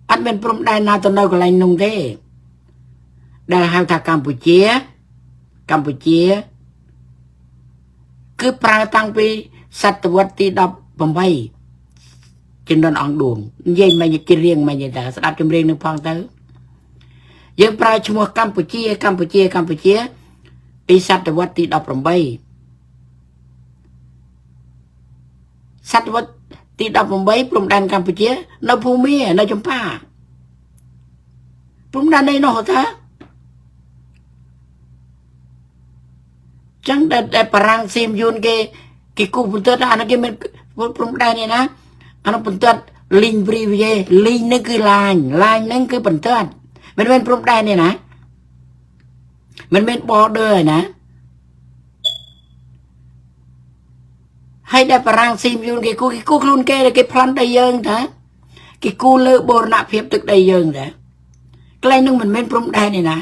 อันเป็นปรุงได้นาตอนเราก็เลยนุ่งได้ได้หาทางกัมพูชีคือปลายตั้งปีศตวรรษที่10จนโดนอ่างดวงยิ่งมาจะกินเรียงมาจะแต่สลับจำเรียงหนึ่งพองเต้ยังปลายชั่วโมงกัมพูชีปีศตวรรษที่10ศตวรรษที่10ปรุงได้กัมพูชีในภูมิในจำปาปรุงได้ในนอท่าจังได้ปรังซีมยูนกี่กูปุ่นเตือนอันนั้นกี่มันปรุงได้เนี่ยนะอันนั้นปุ่นเตือนลิงบริเวณลิงนั่นคือลายนั่นคือปุ่นเตือน มันเป็นพรมแดนเนี่ยนะมันเป็นบอร์เดอร์นะให้ได้ปรางซีมยูนกี่กูคลุนเกเลยกี่พลันได้ยังนะกี่กูเลือกโบราณเพียบตึกได้ยังนะใกล้นึงมันเป็นพรมแดนเนี่ยนะ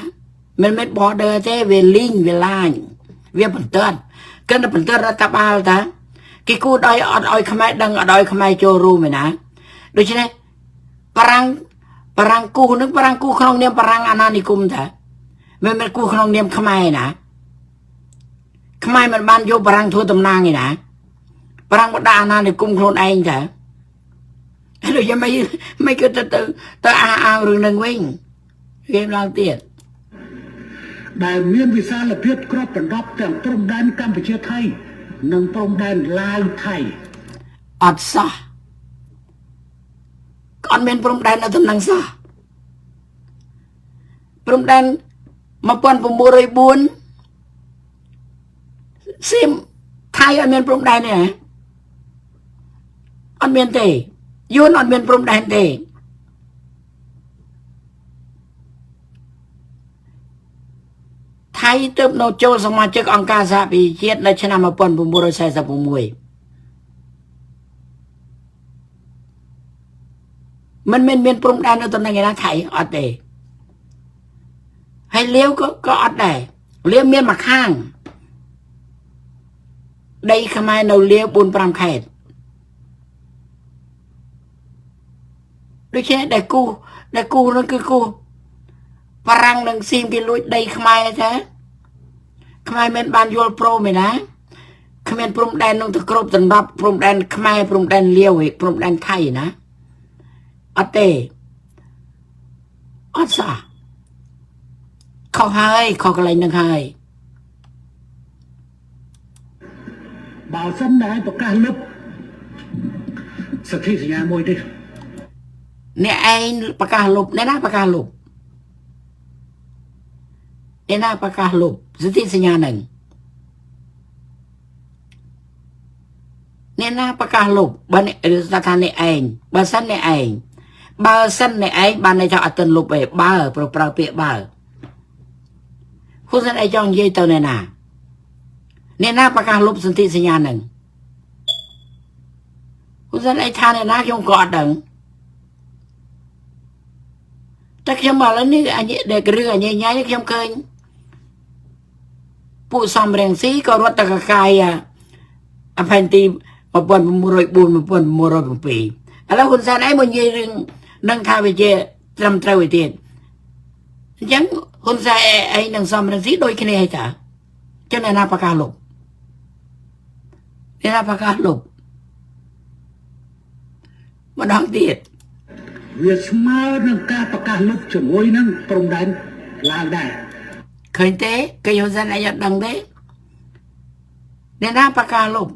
มันเป็นบอร์เดอร์เจ้เวลิงเวลาเวียบันเตือนกันบันเตือนรัฐบาลนะกี่กูดอยอดอยขมายดังอดอยขมายโจรูไหมนะโดยเฉพาะปรางกูนึกปรางกูขนมเนียมปรางอนานิคุมแต่มันเป็นกูขนมเนียมขมายนะขมายมันบ้านโยปรางทั่วตำนางไงนะปรางวัดอนานิคุมโคลนเองแต่โดยเฉพาะไม่ก็จะอาเรื่องหนึ่งวิ่งเกมเราเตี้ยได้เมียนวิสาลเพียรครอบเป็นรับแต่พรมแดนกัมพูชาไทยนังพรมแดนลาวไทยอัดซะก่อนเป็นพรมแดนเอาตำแหน่งซะพรมแดนมาปนผมบุรีบุญซิมไทยอันเป็นพรมแดนเนี่ยอันเป็นเตยูนอันเป็นพรมแดนเตไทยเติบโตโจสมาชิกองค์การสหประชาชาติในชนะมาปนผมบุรีใส่สปุมวยมันเป็นพรมแดนเอาตำแหน่งไงนะไทยอัดเตให้เลี้ยวก็อัดได้เลี้ยวเมียนมาข้างได้ขมายเราเลี้ยวบุญปรามเขตด้วยใช่ได้กูนั่นคือกูปรังหนึ่งซีมกิลุยได้ขมายใช่ขมายเป็นบานยูลโปรไหมนะขมายพรมแดนนั่งตะกรบสำหรับพรมแดนขมายพรมแดนเลี้ยวอีกพรมแดนไทยนะอัดเตอัดซะเขาให้เขาอะไรนึงให้บ่าวซ้ำได้ประกาศลบสถิติสัญญามวยดิเนี่ยไอ้ประกาศลบเนี่ยนะประกาศลบเนี่ยนะประกาศลบสถิติสัญญาหนึ่งเนี่ยนะประกาศลบบ้านสถานในเองบ้านสั้นในเองบ้านสั้นในเองบ้านในเจ้าอัตนลบไปบ้าเปล่าเปียบ้าคุณสันไอจองเย่ตัวเนี่ยนะเนี่ยนะประกาศลบสนธิสัญญาหนึ่งคุณสันไอทานเนี่ยนะยงกอดดังแต่เขียนบอกแล้วนี่อันนี้เด็กเรือใหญ่ๆนี่เขียนเคยผู้สมเรียงซีก็รถตะกายอภัยตีมาปนมุรอยบุญมาปนมุรอยปีแล้วคุณสันไอมันยืนนั่งท่าไปเจจำเตาไปเตียนยังคนใส่ไอ้หนังสมรังสีโดยคะแนนจ้ะเจ้าในนาประกาศลบในนาประกาศลบมันดังเดียดเวียสมาร์นังการประกาศลบจมวยนั่งตรงนั้นลาวได้เคยเต้เคยคนใส่ไอ้ยัดดังเต้ในนาประกาศลบ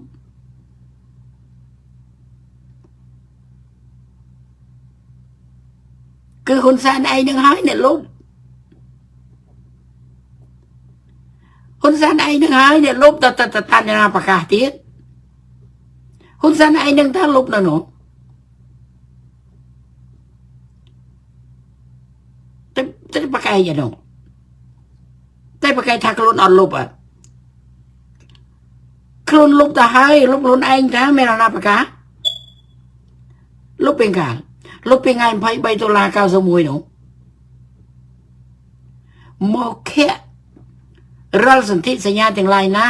คือคนใส่ไอ้หนึ่งหายเนี่ยลบคนสันไอ้หนึ่งหายเนี่ยลบตันนาประกาศเตี้ยคนสันไอ้หนึ่งถ้าลบนะหนูแต่ประกาศอย่างหนูแต่ประกาศถ้าคลุนอ่อนลบอ่ะคลุนลบแต่หายลบคลุนไอ้จ้าไม่นาประกาศลบเป็นการลบเป็นไงไปใบตุลาเก้าสมุยหนูโมเคะรัลสันติสัญญาถึงลายหน้า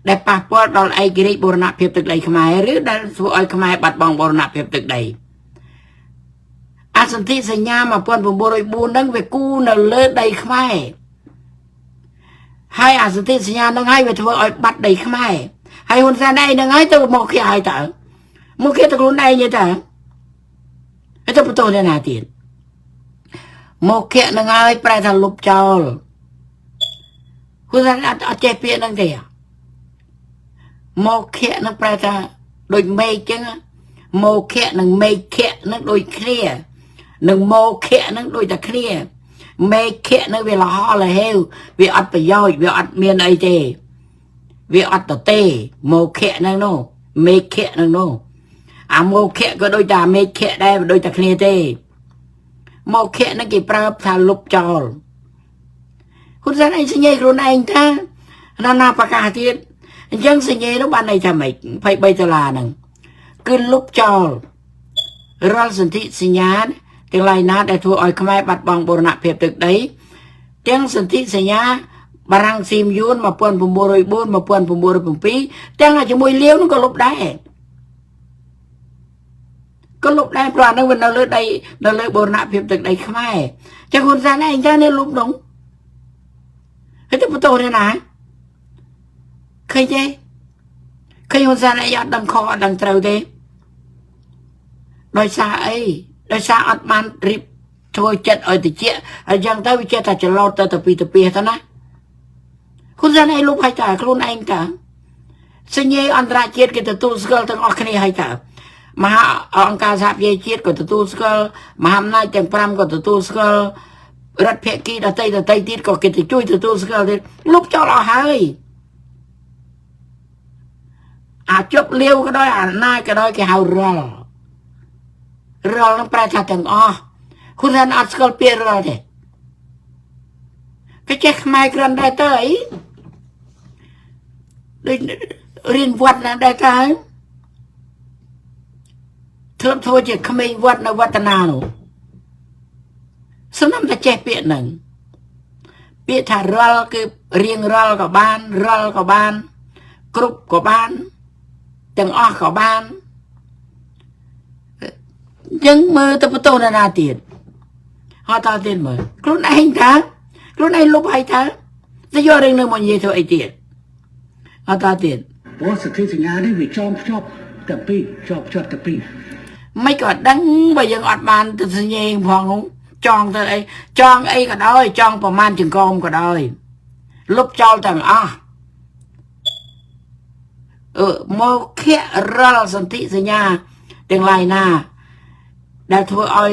ได้ปากปอดเราไอ้กิริบุรณะเพียบตึกใดขมายหรือได้สวยขมายบัดบองบุรณะเพียบตึกใดอาสันติสัญญามาปนผมบริบูรณ์นั่งไปกู้นั่งเลิศใดขมายให้อาสันติสัญญานั่งให้ไปทัวร์อ้อยบัดใดขมายให้คนแสดงนั่งให้ตัวโมเขียให้ต่างโมเขียตะลุนได้ยังต่างไอ้ตัวประตูเนี่ยนาตีนโมเขียนั่งให้ปลายทางลุบเจ้าคุณสันอาเจเปียนั่งเดียโมเคะนั่งแปลว่าโดยไม่จังโมเคะนั่งไม่เคะนั่งโดยเคลียนั่งโมเคะนั่งโดยแต่เคลียไม่เคะนั่งเวลาห่อเลยเฮลวิอัดไปย่อยวิอัดเมียนไอเจวิอัดต่อเตโมเคะนั่งโน่ไม่เคะนั่งโน่โมเคะก็โดยแต่ไม่เคะได้โดยแต่เคลียเต មកខៈនឹងគេប្រើថាលុបចោលហ៊ុនសែនឯងសញ្ញេខ្លួនឯងថាណាប្រកាសទៀតអញ្ចឹងសញ្ញេនោះបានន័យថាម៉េច$23ហ្នឹងគឺលុបចោលរាល់សន្ធិសញ្ញាទាំងឡាយណាដែលធ្វើឲ្យខ្មែរបាត់បង់បូរណភាពទឹកដីទាំងសន្ធិសញ្ញាបារាំងស៊ីមយួន1904 1907ទាំងជាមួយលាវនោះក៏លុបដែរក៏លុបដែរព្រោះអានឹងវានៅលើដីនៅលើបូរណភាពទឹកដីខ្មែរចឹងហ៊ុនសែនឯងចានេះលុបដងហើយទៅបន្តនេះណាឃើញទេឃើញហ៊ុនសែនឯងអត់ដឹងខុសអត់ដឹងត្រូវទេដោយសារអីដោយសារអត់បានរៀបធ្វើចិត្តឲ្យតិចហើយយ៉ាងទៅវាចេះតែច្រឡោតទៅពីទៅពីទៅណាហ៊ុនសែនឯងលុបហើយតើខ្លួនឯងតើសញ្ញេអន្តរជាតិគេទទួលស្គាល់ទាំងអស់គ្នាហើយតើមហាអង្គការសហប្រជាជាតិក៏ទទួលស្គាល់មហាអំណាចទាំង5ក៏ទទួលស្គាល់រដ្ឋភាគីដទៃទៀតក៏គេទៅជួយទទួលស្គាល់ទៀតលុបចោលអស់ហើយអាចប់លាវក៏ដោយអាណាក៏ដោយគេហៅរាល់នឹងប្រែថាទាំងអស់ហ៊ុនសែនអត់ស្គាល់ពាក្យរាល់ទេគេចេះខ្មែរគ្រាន់តែទៅអីដូចរៀនវត្តណាដែរទៅធ្លាប់ធ្វើជាក្មេងវត្តនៅវត្តណានោះសំណាំតែចេះពាក្យហ្នឹងពាក្យថារាល់គឺរៀងរាល់ក៏បានរាល់ក៏បានគ្រប់ក៏បានទាំងអស់ក៏បានយើងមើលទៅបន្តណាទៀតហត់តទៀតមើលខ្លួនឯងតើខ្លួនឯងលុបហើយតើទៅយករឿងនឹងមកនិយាយធ្វើអីទៀតហត់តទៀតព្រោះសន្ធិសញ្ញានេះវាចងភ្ជាប់តែពីរជាប់តែពីរមិនក៏ដឹងបើយើងអត់បានទៅសញ្ញេផងនោះចងទៅអីចងអីក៏ដោយចងប្រមាណចង្កមក៏ដោយលុបចោលទាំងអស់មកខៈរាល់សន្ធិសញ្ញាទាំងឡាយណាដែលធ្វើឲ្យ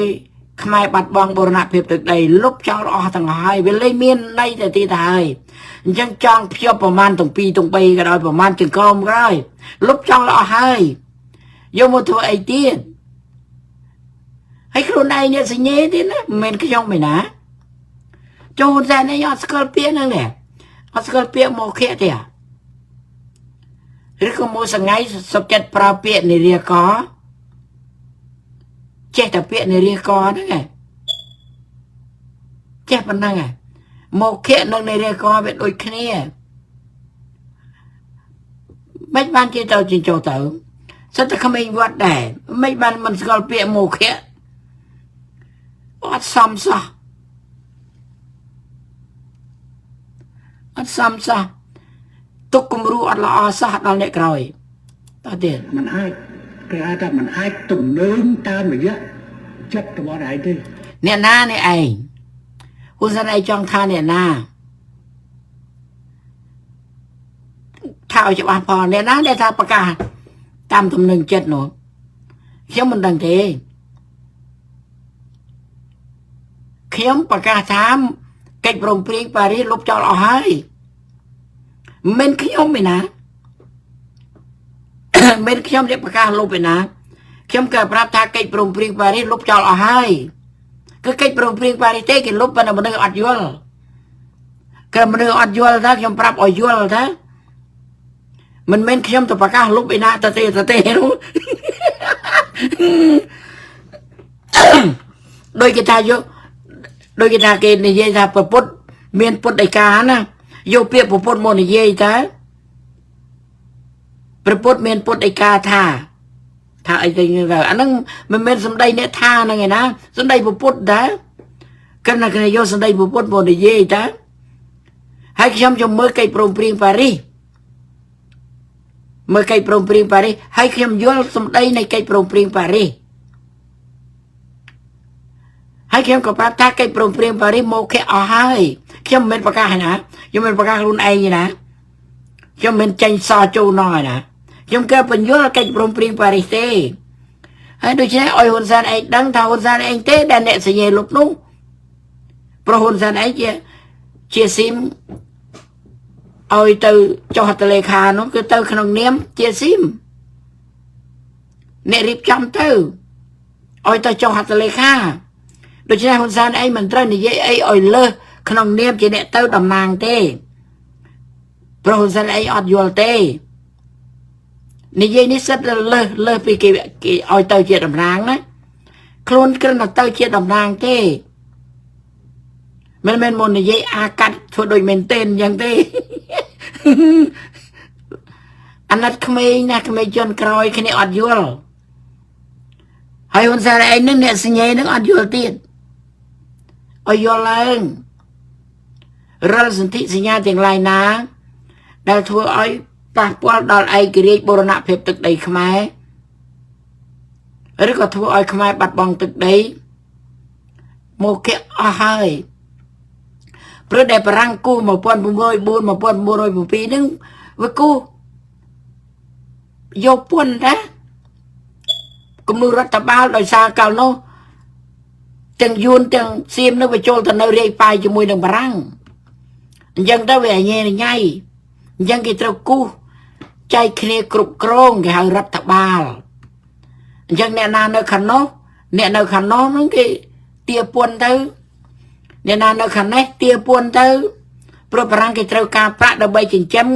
ខ្មែរបាត់បង់បូរណភាពទឹកដីលុបចោលអស់ទាំងហើយវាលែងមានន័យទៅទៀតហើយអញ្ចឹងចង់ភ្ជាប់ប្រមាណទាំង2ទាំង3ក៏ដោយប្រមាណចង្កមក៏ដោយលុបចោលអស់ហើយយកមកធ្វើអីទៀតហើយខ្លួនឯងនេះសញ្ញេទៀតណាមិនមែនខ្ញុំឯណាចូលហ៊ុនសែននេះអត់ស្គាល់ពាក្យហ្នឹងទេអត់ស្គាល់ពាក្យមកខៈទេឬក៏មួយសងៃសុខចិត្តប្រើពាក្យនិរាកចេះតែពាក្យនិរាកហ្នឹងឯងចេះប៉ុណ្ណឹងឯងមកខៈនិងនិរាកវាដូចគ្នាមិនបានជាទៅជាចូលទៅសិតតែក្មេងវត្តដែរមិនបានមិនស្គាល់ពាក្យមកខៈអត់សមសោះអត់សមសោះទុកគំរូអត់ល្អសោះដល់អ្នកក្រោយតើទៀតមិនអាចគេហៅថាមិនអាចទំនើងតាមរយៈចិត្តរបស់ឯងទេអ្នកណានេះឯងហ៊ុនសែនឯងចង់ថាអ្នកណាថាឲ្យច្បាស់ផងអ្នកណាដែលថាប្រកាសតាមទំនឹងចិត្តនោះខ្ញុំមិនដឹងទេខ្ញុំប្រកាសថាកិច្ចព្រមព្រៀងប៉ារីសលុបចោលអស់ហើយមិនខ្ញុំឯណាមិនខ្ញុំទេប្រកាសលុបឯណាខ្ញុំក៏ប្រាប់ថាកិច្ចព្រមព្រៀងប៉ារីសលុបចោលអស់ហើយគឺកិច្ចព្រមព្រៀងប៉ារីសទេគេលុបប៉ុន្តែមនុស្សអត់យល់គឺមនុស្សអត់យល់ថាខ្ញុំប្រាប់ឲ្យយល់ថាមិនមែនខ្ញុំទៅប្រកាសលុបឯណាទៅទេនោះដោយគេថាយកដោយគេថាគេនិយាយថាប្រពុតមានពុតឯកាណាយកពាក្យប្រពុតមកនិយាយតើប្រពុតមានពុតឯកាថាអីទៅអាហ្នឹងមិនមែនសម្ដីអ្នកថាហ្នឹងឯណាសម្ដីប្រពុតដែរគណៈគេយកសម្ដីប្រពុតមកនិយាយតើហើយខ្ញុំចូលមើលកិច្ចព្រមព្រៀងប៉ារីសមើលកិច្ចព្រមព្រៀងប៉ារីសហើយខ្ញុំយល់សម្ដីនៃកិច្ចព្រមព្រៀងប៉ារីសហើយខ្ញុំក៏ប្រាប់ថាកិច្ចព្រមព្រៀងប៉ារីសមកខៈអស់ហើយខ្ញុំមិនមែនប្រកាសណាខ្ញុំមិនប្រកាសខ្លួនឯងទេណាខ្ញុំមិនចេញសចូលណោះណាខ្ញុំក៏បញ្យល់កិច្ចព្រមព្រៀងប៉ារីសទេហើយដូច្នេះឲ្យហ៊ុនសែនឯងដឹងថាហ៊ុនសែនឯងទេដែលអ្នកសញ្ញេលុបនោះព្រោះហ៊ុនសែនឯងជាស៊ីមឲ្យទៅចុះហត្ថលេខានោះគឺទៅក្នុងនាមជាស៊ីមអ្នករៀបចំទៅឲ្យទៅចុះហត្ថលេខា ដូច្នេះហ៊ុនសែនអីមិនត្រូវនិយាយអីឲ្យលើសក្នុងនាមជាអ្នកទៅតំណាងទេព្រោះហ៊ុនសែនអីអត់យល់ទេនិយាយនេះសិតលើសពីគេឲ្យទៅជាតំណាងណាខ្លួនគ្រាន់តែទៅជាតំណាងទេមិនមែនមកនិយាយអាកាត់ធ្វើដូចមែនទេអញ្ចឹងទេអាណិតក្មេងណាក្មេងជនក្រោយគ្នាអត់យល់ហើយហ៊ុនសែនឯងនឹងអ្នកសញ្ញេនឹងអត់យល់ទៀតឲ្យយល់ឡើងរាល់សន្ធិសញ្ញាទាំងឡាយណាដែលធ្វើឲ្យប៉ះពាល់ដល់ឯករាជ្យបូរណភាពទឹកដីខ្មែរឬក៏ធ្វើឲ្យខ្មែរបាត់បង់ទឹកដីមកគេអស់ហើយព្រោះដែលបារាំងគូ1904 1907ហ្នឹងវាគូយកពន្ធណាគំនូររដ្ឋបាលដោយសារកាលនោះទាំងយួនទាំងសៀមនឹងបញ្ចូលទៅនៅរាយប៉ាយជាមួយនឹងបារាំងអញ្ចឹងទៅវាញ៉ៃញ៉ៃអញ្ចឹងគេត្រូវគូចែកគ្នាគ្រប់គ្រងគេហៅរដ្ឋបាលអញ្ចឹងអ្នកណានៅខាងនោះអ្នកនៅខាងនោះហ្នឹងគេទាពន្ធទៅអ្នកណានៅខាងនេះទាពន្ធទៅព្រោះបារាំងគេត្រូវការប្រាក់ដើម្បីចិញ្ចឹម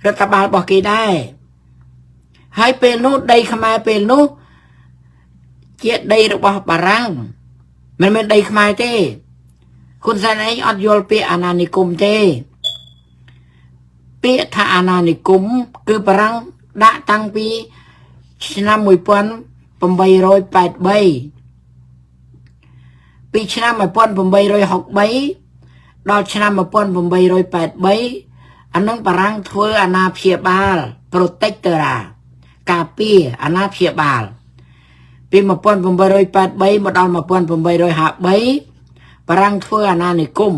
រដ្ឋបាលរបស់គេដែរហើយពេលនោះដីខ្មែរពេលនោះជាដីរបស់បារាំងមិនមែនដីខ្មែរទេហ៊ុនសែនឯងអត់យល់ពាក្យអាណានិគមទេពាក្យថាអាណានិគមគឺបារាំងដាក់តាំងពីឆ្នាំ1883ពីឆ្នាំ1863ដល់ឆ្នាំ1883អានឹងបារាំងធ្វើអាណាព្យាបាល Protectora ការពារអាណាព្យាបាលពី1883មកដល់1853បារាំងធ្វើអាណានិគម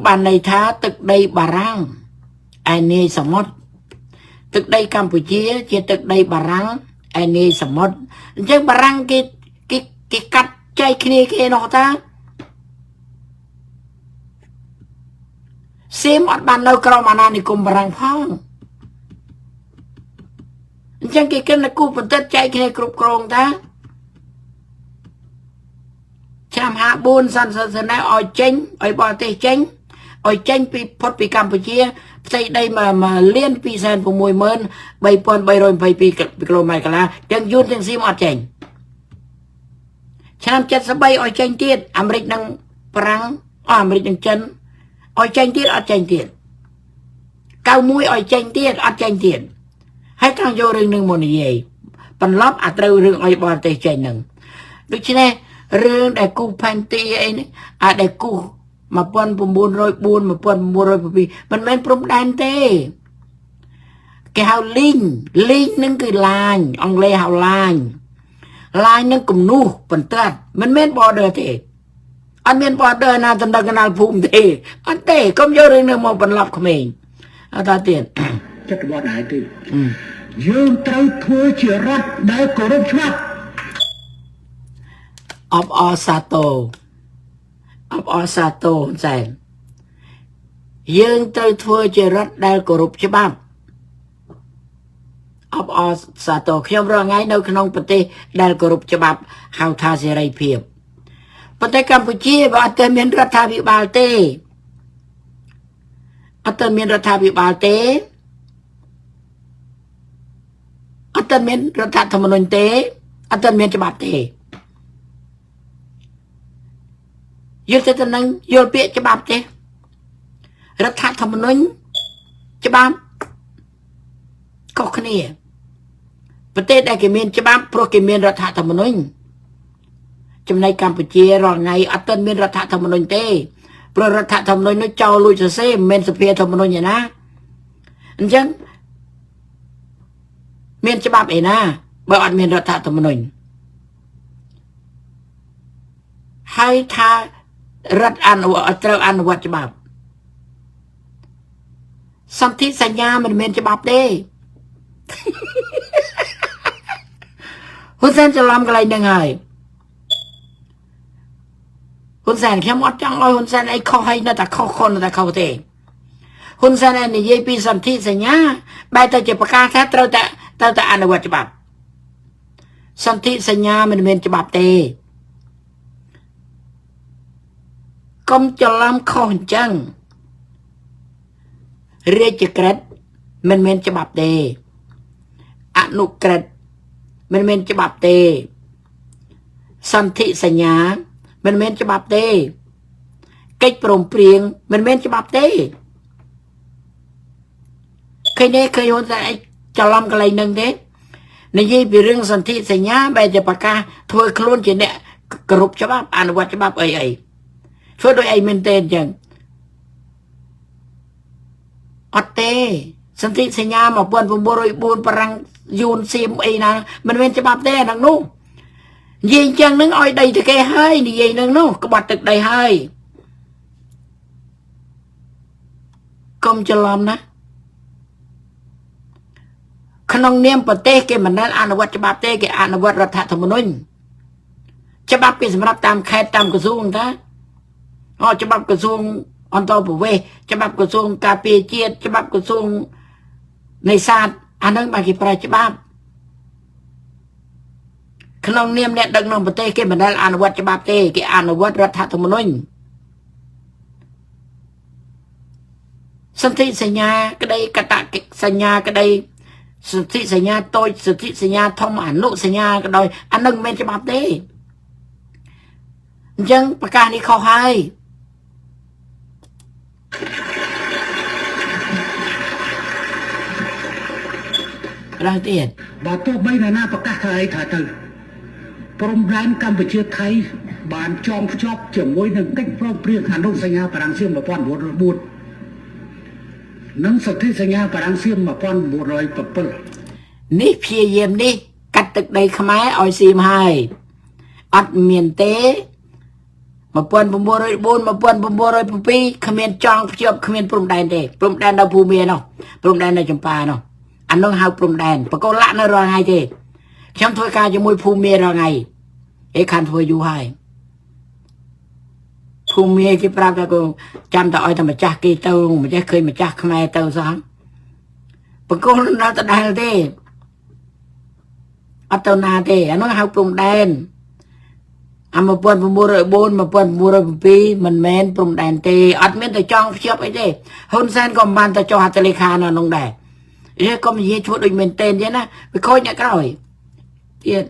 បានន័យថាទឹកដីបារាំងឯនាយសមុទ្រទឹកដីកម្ពុជាជាទឹកដីបារាំងឯនាយសមុទ្រអញ្ចឹងបារាំងគេកាត់ចែកគ្នាគេនោះតាសៀមអត់បាននៅក្រោមអាណានិគមបារាំងផងអញ្ចឹងគេគិតតែគូបន្តិចចែកគ្នាគ្រប់គ្រងតាឆ្នាំ54សន្និសីទឲ្យចេញឲ្យបរទេសចេញឲ្យចេញពីផុតពីកម្ពុជាផ្ទៃដី1,263,322 គីឡូម៉ែត្រកន្លះទាំងយួនទាំងសៀមអត់ចេញឆ្នាំ73ឲ្យចេញទៀតអាមេរិកនិងបារាំងអាមេរិកនិងចិនឲ្យចេញទៀតអត់ចេញទៀត91ឲ្យចេញទៀតអត់ចេញទៀតហើយចង់យករឿងនឹងមកនិយាយបន្លប់អាត្រូវរឿងឲ្យបរទេសចេញនឹងដូច្នេះរឿងដែលគូផែនទីអីនេះអាចដែលគូ1904 1907មិនមែនព្រំដែនទេគេហៅលីងនឹងគឺឡាញអង់គ្លេសហៅឡាញនឹងគំនូសបន្ទាត់មិនមែន border ទេអត់មាន border ណាតំណកណ្ដាលភូមិទេអត់ទេកុំយករឿងនេះមកបន្លប់ក្មេងអត់ទៀតចិត្តរបស់ដែរទេយើងត្រូវធ្វើជារដ្ឋដែលគោរពច្បាប់អបអសាទរសែនយើងត្រូវធ្វើជារដ្ឋដែលគោរពច្បាប់អបអសាទរខ្ញុំរាល់ថ្ងៃនៅក្នុងប្រទេសដែលគោរពច្បាប់ហៅថាសេរីភាពប៉ុន្តែកម្ពុជាវាអត់ទាន់មានរដ្ឋាភិបាលទេអត់ទាន់មានរដ្ឋាភិបាលទេអត់ទាន់មានរដ្ឋធម្មនុញ្ញទេអត់ទាន់មានច្បាប់ទេយល់ទៅនឹងយល់ពាក្យច្បាប់ទេរដ្ឋធម្មនុញ្ញច្បាប់ខុសគ្នាប្រទេសដែលគេមានច្បាប់ព្រោះគេមានរដ្ឋធម្មនុញ្ញចំណែកកម្ពុជារាល់ថ្ងៃអត់ទាន់មានរដ្ឋធម្មនុញ្ញទេព្រោះរដ្ឋធម្មនុញ្ញនោះចោលលួចសរសេរមិនមែនសភាធម្មនុញ្ញឯណាអញ្ចឹងមានច្បាប់ឯណាបើអត់មានរដ្ឋធម្មនុញ្ញហើយថារដ្ឋត្រូវអនុវត្តច្បាប់សន្ធិសញ្ញាមិនមែនច្បាប់ទេហ៊ុនសែនច្រឡំកន្លែងហ្នឹងហើយហ៊ុនសែនខ្ញុំអត់ចង់ឲ្យហ៊ុនសែនអីខុសហើយនៅតែខុសទេហ៊ុនសែននិយាយពីសន្ធិសញ្ញាបែរទៅជាប្រកាសថាត្រូវតែអនុវត្តច្បាប់សន្ធិសញ្ញាមិនមែនច្បាប់ទេ កុំច្រឡំខុសអញ្ចឹងរាជក្រឹត្យមិនមែនច្បាប់ទេអនុក្រឹត្យមិនមែនច្បាប់ទេសន្ធិសញ្ញាមិនមែនច្បាប់ទេកិច្ចព្រមព្រៀងមិនមែនច្បាប់ទេឃើញទេឃើញហ៊ុនសែនច្រឡំកន្លែងហ្នឹងទេនិយាយពីរឿងសន្ធិសញ្ញាបែរជាប្រកាសធ្វើខ្លួនជាអ្នកគោរពច្បាប់អនុវត្តច្បាប់អីធ្វើដោយអីមែនទេអញ្ចឹងអត់ទេសន្ធិសញ្ញា1904បារាំងយួនសៀមអីណាមិនមែនច្បាប់ទេអាហ្នឹងនោះនិយាយអញ្ចឹងនឹងឲ្យដីទៅគេហើយនិយាយនឹងនោះក្បត់ទឹកដីហើយកុំច្រឡំណាក្នុងនាមប្រទេសគេមិនដែលអនុវត្តច្បាប់ទេគេអនុវត្តរដ្ឋធម្មនុញ្ញច្បាប់គេសម្រាប់តាមខេត្តតាមក្រសួងតាច្បាប់ក្រសួងអន្តរប្រវេសន៍ច្បាប់ក្រសួងការពារជាតិច្បាប់ក្រសួងនេសាទអានឹងបានគេប្រើច្បាប់ក្នុងនាមអ្នកដឹកនាំប្រទេសគេមិនដែលអនុវត្តច្បាប់ទេគេអនុវត្តរដ្ឋធម្មនុញ្ញសន្ធិសញ្ញាក្តីកតសញ្ញាក្តីសន្ធិសញ្ញាតូចសន្ធិសញ្ញាធំអនុសញ្ញាក៏ដោយអានឹងមិនមែនច្បាប់ទេអញ្ចឹងប្រកាសនេះខុសហើយឡើងទៀតបើទោះបីនរណាប្រកាសថាអីថាទៅព្រំដែនកម្ពុជាថៃបានចងភ្ជាប់ជាមួយនឹងកិច្ចព្រមព្រៀងអនុសញ្ញាបារាំងសៀម1904និងសន្ធិសញ្ញាបារាំងសៀម1907នេះព្យាយាមនេះកាត់ទឹកដីខ្មែរឲ្យសៀមហើយអត់មានទេ1904 1907គ្មានចង់ភ្ជាប់គ្មានព្រំដែនទេព្រំដែននៅភូមានោះព្រំដែននៅចម្ប៉ានោះអានោះហៅព្រំដែនបកលៈនៅរាល់ថ្ងៃទេខ្ញុំធ្វើការជាមួយភូមារាល់ថ្ងៃខានធ្វើយូរហើយភូមាគេប្រាប់ថាក៏ចាំតែឲ្យតែម្ចាស់គេទៅមិនចេះឃើញម្ចាស់ខ្មែរទៅសោះបកលនៅដដែលទេអត់ទៅណាទេអានោះហៅព្រំដែន1904 1907មិនមែនព្រំដែនទេអត់មានតែចង់ភ្ជាប់អីទេហ៊ុនសែនក៏មិនបានទៅចុះហត្ថលេខានៅក្នុងដែរកុំនិយាយឈួតដូចមែនទេទេណាវាខូចអ្នកក្រោយទៀត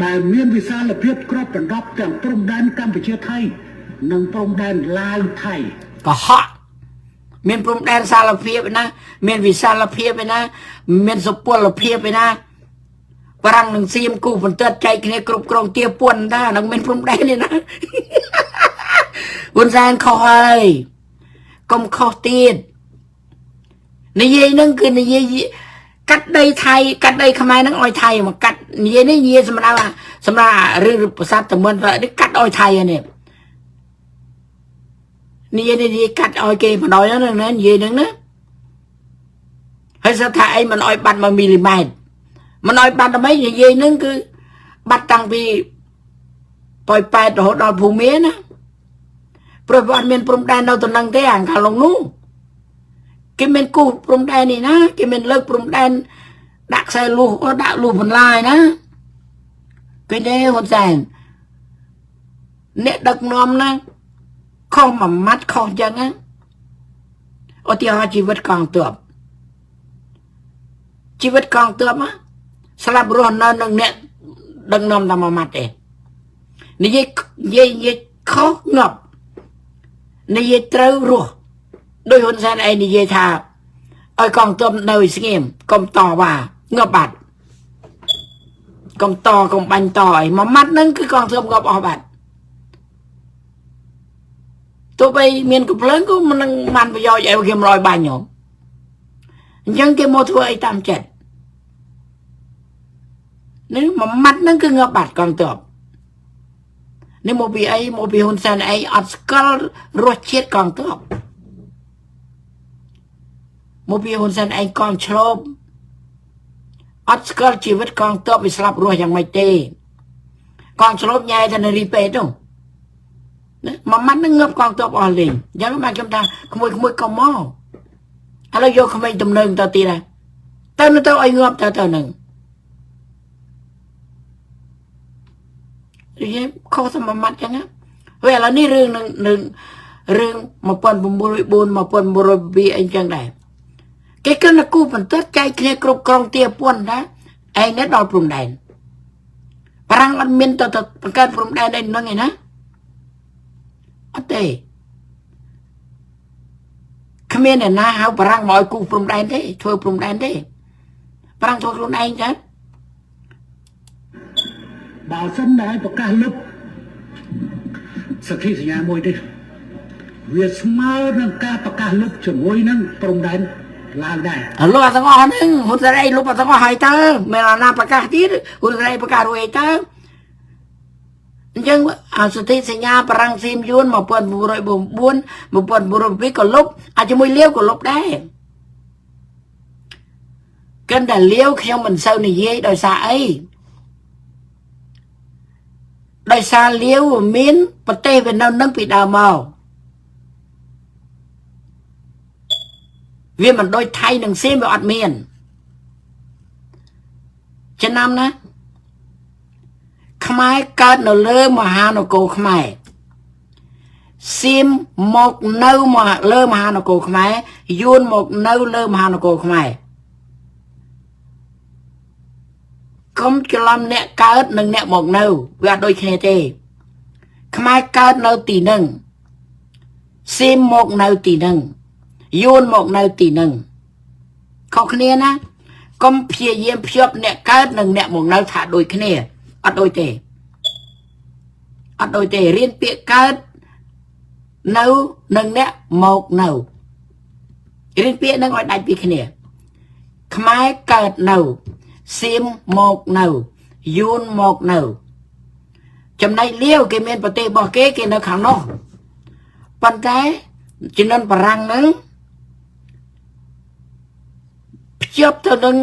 ដែលមានវិសាលភាពគ្របដណ្ដប់ទាំងព្រំដែនកម្ពុជាថៃនិងព្រំដែនឡាវថៃកុហកមានព្រំដែនសាលភាពណាមានវិសាលភាពឯណាមានសុពលភាពឯណាបារាំងនឹងសៀមគូបន្ទាត់ចែកគ្នាគ្រប់គ្រងទាពួនដែរនឹងមានព្រំដែនទេណាហ៊ុនសែនខុសហើយកុំខុសទៀតនិយាយនឹងគឺនិយាយកាត់ដីថៃកាត់ដីខ្មែរនឹងឲ្យថៃមកកាត់និយាយនេះនិយាយសម្រាប់រឿងប្រាសាទតមិននេះកាត់ឲ្យថៃនេះនិយាយនេះកាត់ឲ្យគេបណ្ដោយហ្នឹងណានិយាយហ្នឹងណាហើយសថាអីមិនឲ្យបាត់1មីលីម៉ែត្រមិនឲ្យបាត់អ្វីនិយាយហ្នឹងគឺបាត់តាំងពីប៉ោយប៉ែតរហូតដល់ភូមាណាព្រោះអត់មានព្រំដែននៅទៅនឹងទេអាកាលនោះគេមានគូព្រំដែននេះណាគេមានលើកព្រំដែនដាក់ខ្សែលុះដាក់លុះបន្លាយណាគេទេហ៊ុនសែនអ្នកដឹកនាំណាខុសមួយម៉ាត់ខុសចឹងណាឧទាហរណ៍ជីវិតកងទ័ពជីវិតកងទ័ពស្លាប់រស់នៅនឹងអ្នកដឹកនាំតែមួយម៉ាត់ទេនិយាយខុសងាប់និយាយត្រូវរស់ដោយហ៊ុនសែនឯងនិយាយថាឲ្យកងទ័ពនៅស្ងៀមកុំតវ៉ាងាប់បាត់កុំបាញ់តអីមួយម៉ាត់ហ្នឹងគឺកងទ័ពងាប់អស់បាត់ទោះបីមានកំភ្លើងក៏មិននឹងបានប្រយោជន៍អីគេមិនឲ្យបាញ់ហ៎អញ្ចឹងគេមកធ្វើអីតាមចិត្តនេះមួយម៉ាត់ហ្នឹងគឺងាប់បាត់កងទ័ពនេះមកពីអីមកពីហ៊ុនសែនឯងអត់ស្គាល់រសជាតិកងទ័ពមកពីហ៊ុនសែនឯងកងឆ្លប់អត់ស្គាល់ជីវិតកងទ័ពវាស្លាប់រស់យ៉ាងម៉េចទេកងឆ្លប់ញ៉ែទៅនៅរីពេទៅណាមួយម៉ាត់នឹងងាប់កងទ័ពអស់លេងអញ្ចឹងបានខ្ញុំថាក្មួយក៏មកឥឡូវយកក្មេងទំនើងទៅទៀតហើយទៅឲ្យងាប់ទៅនឹងនិយាយខុសតែមួយម៉ាត់ចឹងណា เวลานี้เรื่องมาปนบุญบุญมาปนบุญบีไอ้จังไดแกก็นักกู้มันตัดใจเคลียร์กรบกรองเตียป่วนนะไอ้เนี่ยดอลปรุงแดนพลังมันมีต่อประกาศปรุงแดนได้นั่งไงนะอันเต้ขมิ้นเนี่ยนะหาพลังมอยกู้ปรุงแดนได้ช่วยปรุงแดนได้พลังช่วยปรุงแดนจ้ะบ่าวสันได้ประกาศลบสักทีสัญญาโมยดิเวียสมาร์นังการประกาศลบจะโมยนั่งปรุงแดนลาวได้ลูกสังหารนึงหุ่นอะไรลูกสังหารหายเตอร์เมื่อนาประกาศที่หุ่นอะไรประกาศรวยเตอร์ยังอาสุธิสัญญาพลังซิมยูนมาปนบุรุษบุญมาปนบุรุษวิก็ลบอาจจะไม่เลี้ยวก็ลบได้กันแต่เลี้ยวขยมมันเศร้าในเย่โดยสายโดยสารเลี้ยวมิ้นประเทศเป็นน้ำนึกปิดเอาเมาเวียมันโดยไทยหนึ่งเส้นแบบอัดเมียนจะนำนะขมายเกิดในเลือมหานโกขมายซิมหมกเนื้อมาเลือมหานโกขมายยูนหมกเนื้อเลือมหานโกขมายคมจะลำเนี่ยเกิดหนึ่งเนี่ยหมกเนื้อเวลาโดยเคเตขมายเกิดเนื้อตีหนึ่งซิมหมกเนื้อตีหนึ่งยูนหมกเนื้อตีหนึ่งเขาคะแนนนะก็เพียเยี่ยมเพียบเนี่ยเกิดหนึ่งเนี่ยหมกเนื้อถ่าโดยคะแนนอัดโดยเตเรียนเปียเกิดเนื้อหนึ่งเนี่ยหมกเนื้อเรียนเปียนั่งอ่อยได้ปีคะแนนขมายเกิดเนื้อซิมหมกเนื้อยูนหมกเนื้อจำในเลี้ยวเกมีนปฏิบอกเกเนื้อขังนอกปัญจัยฉะนั้นพลังนั้นเชื่อเท่านั้น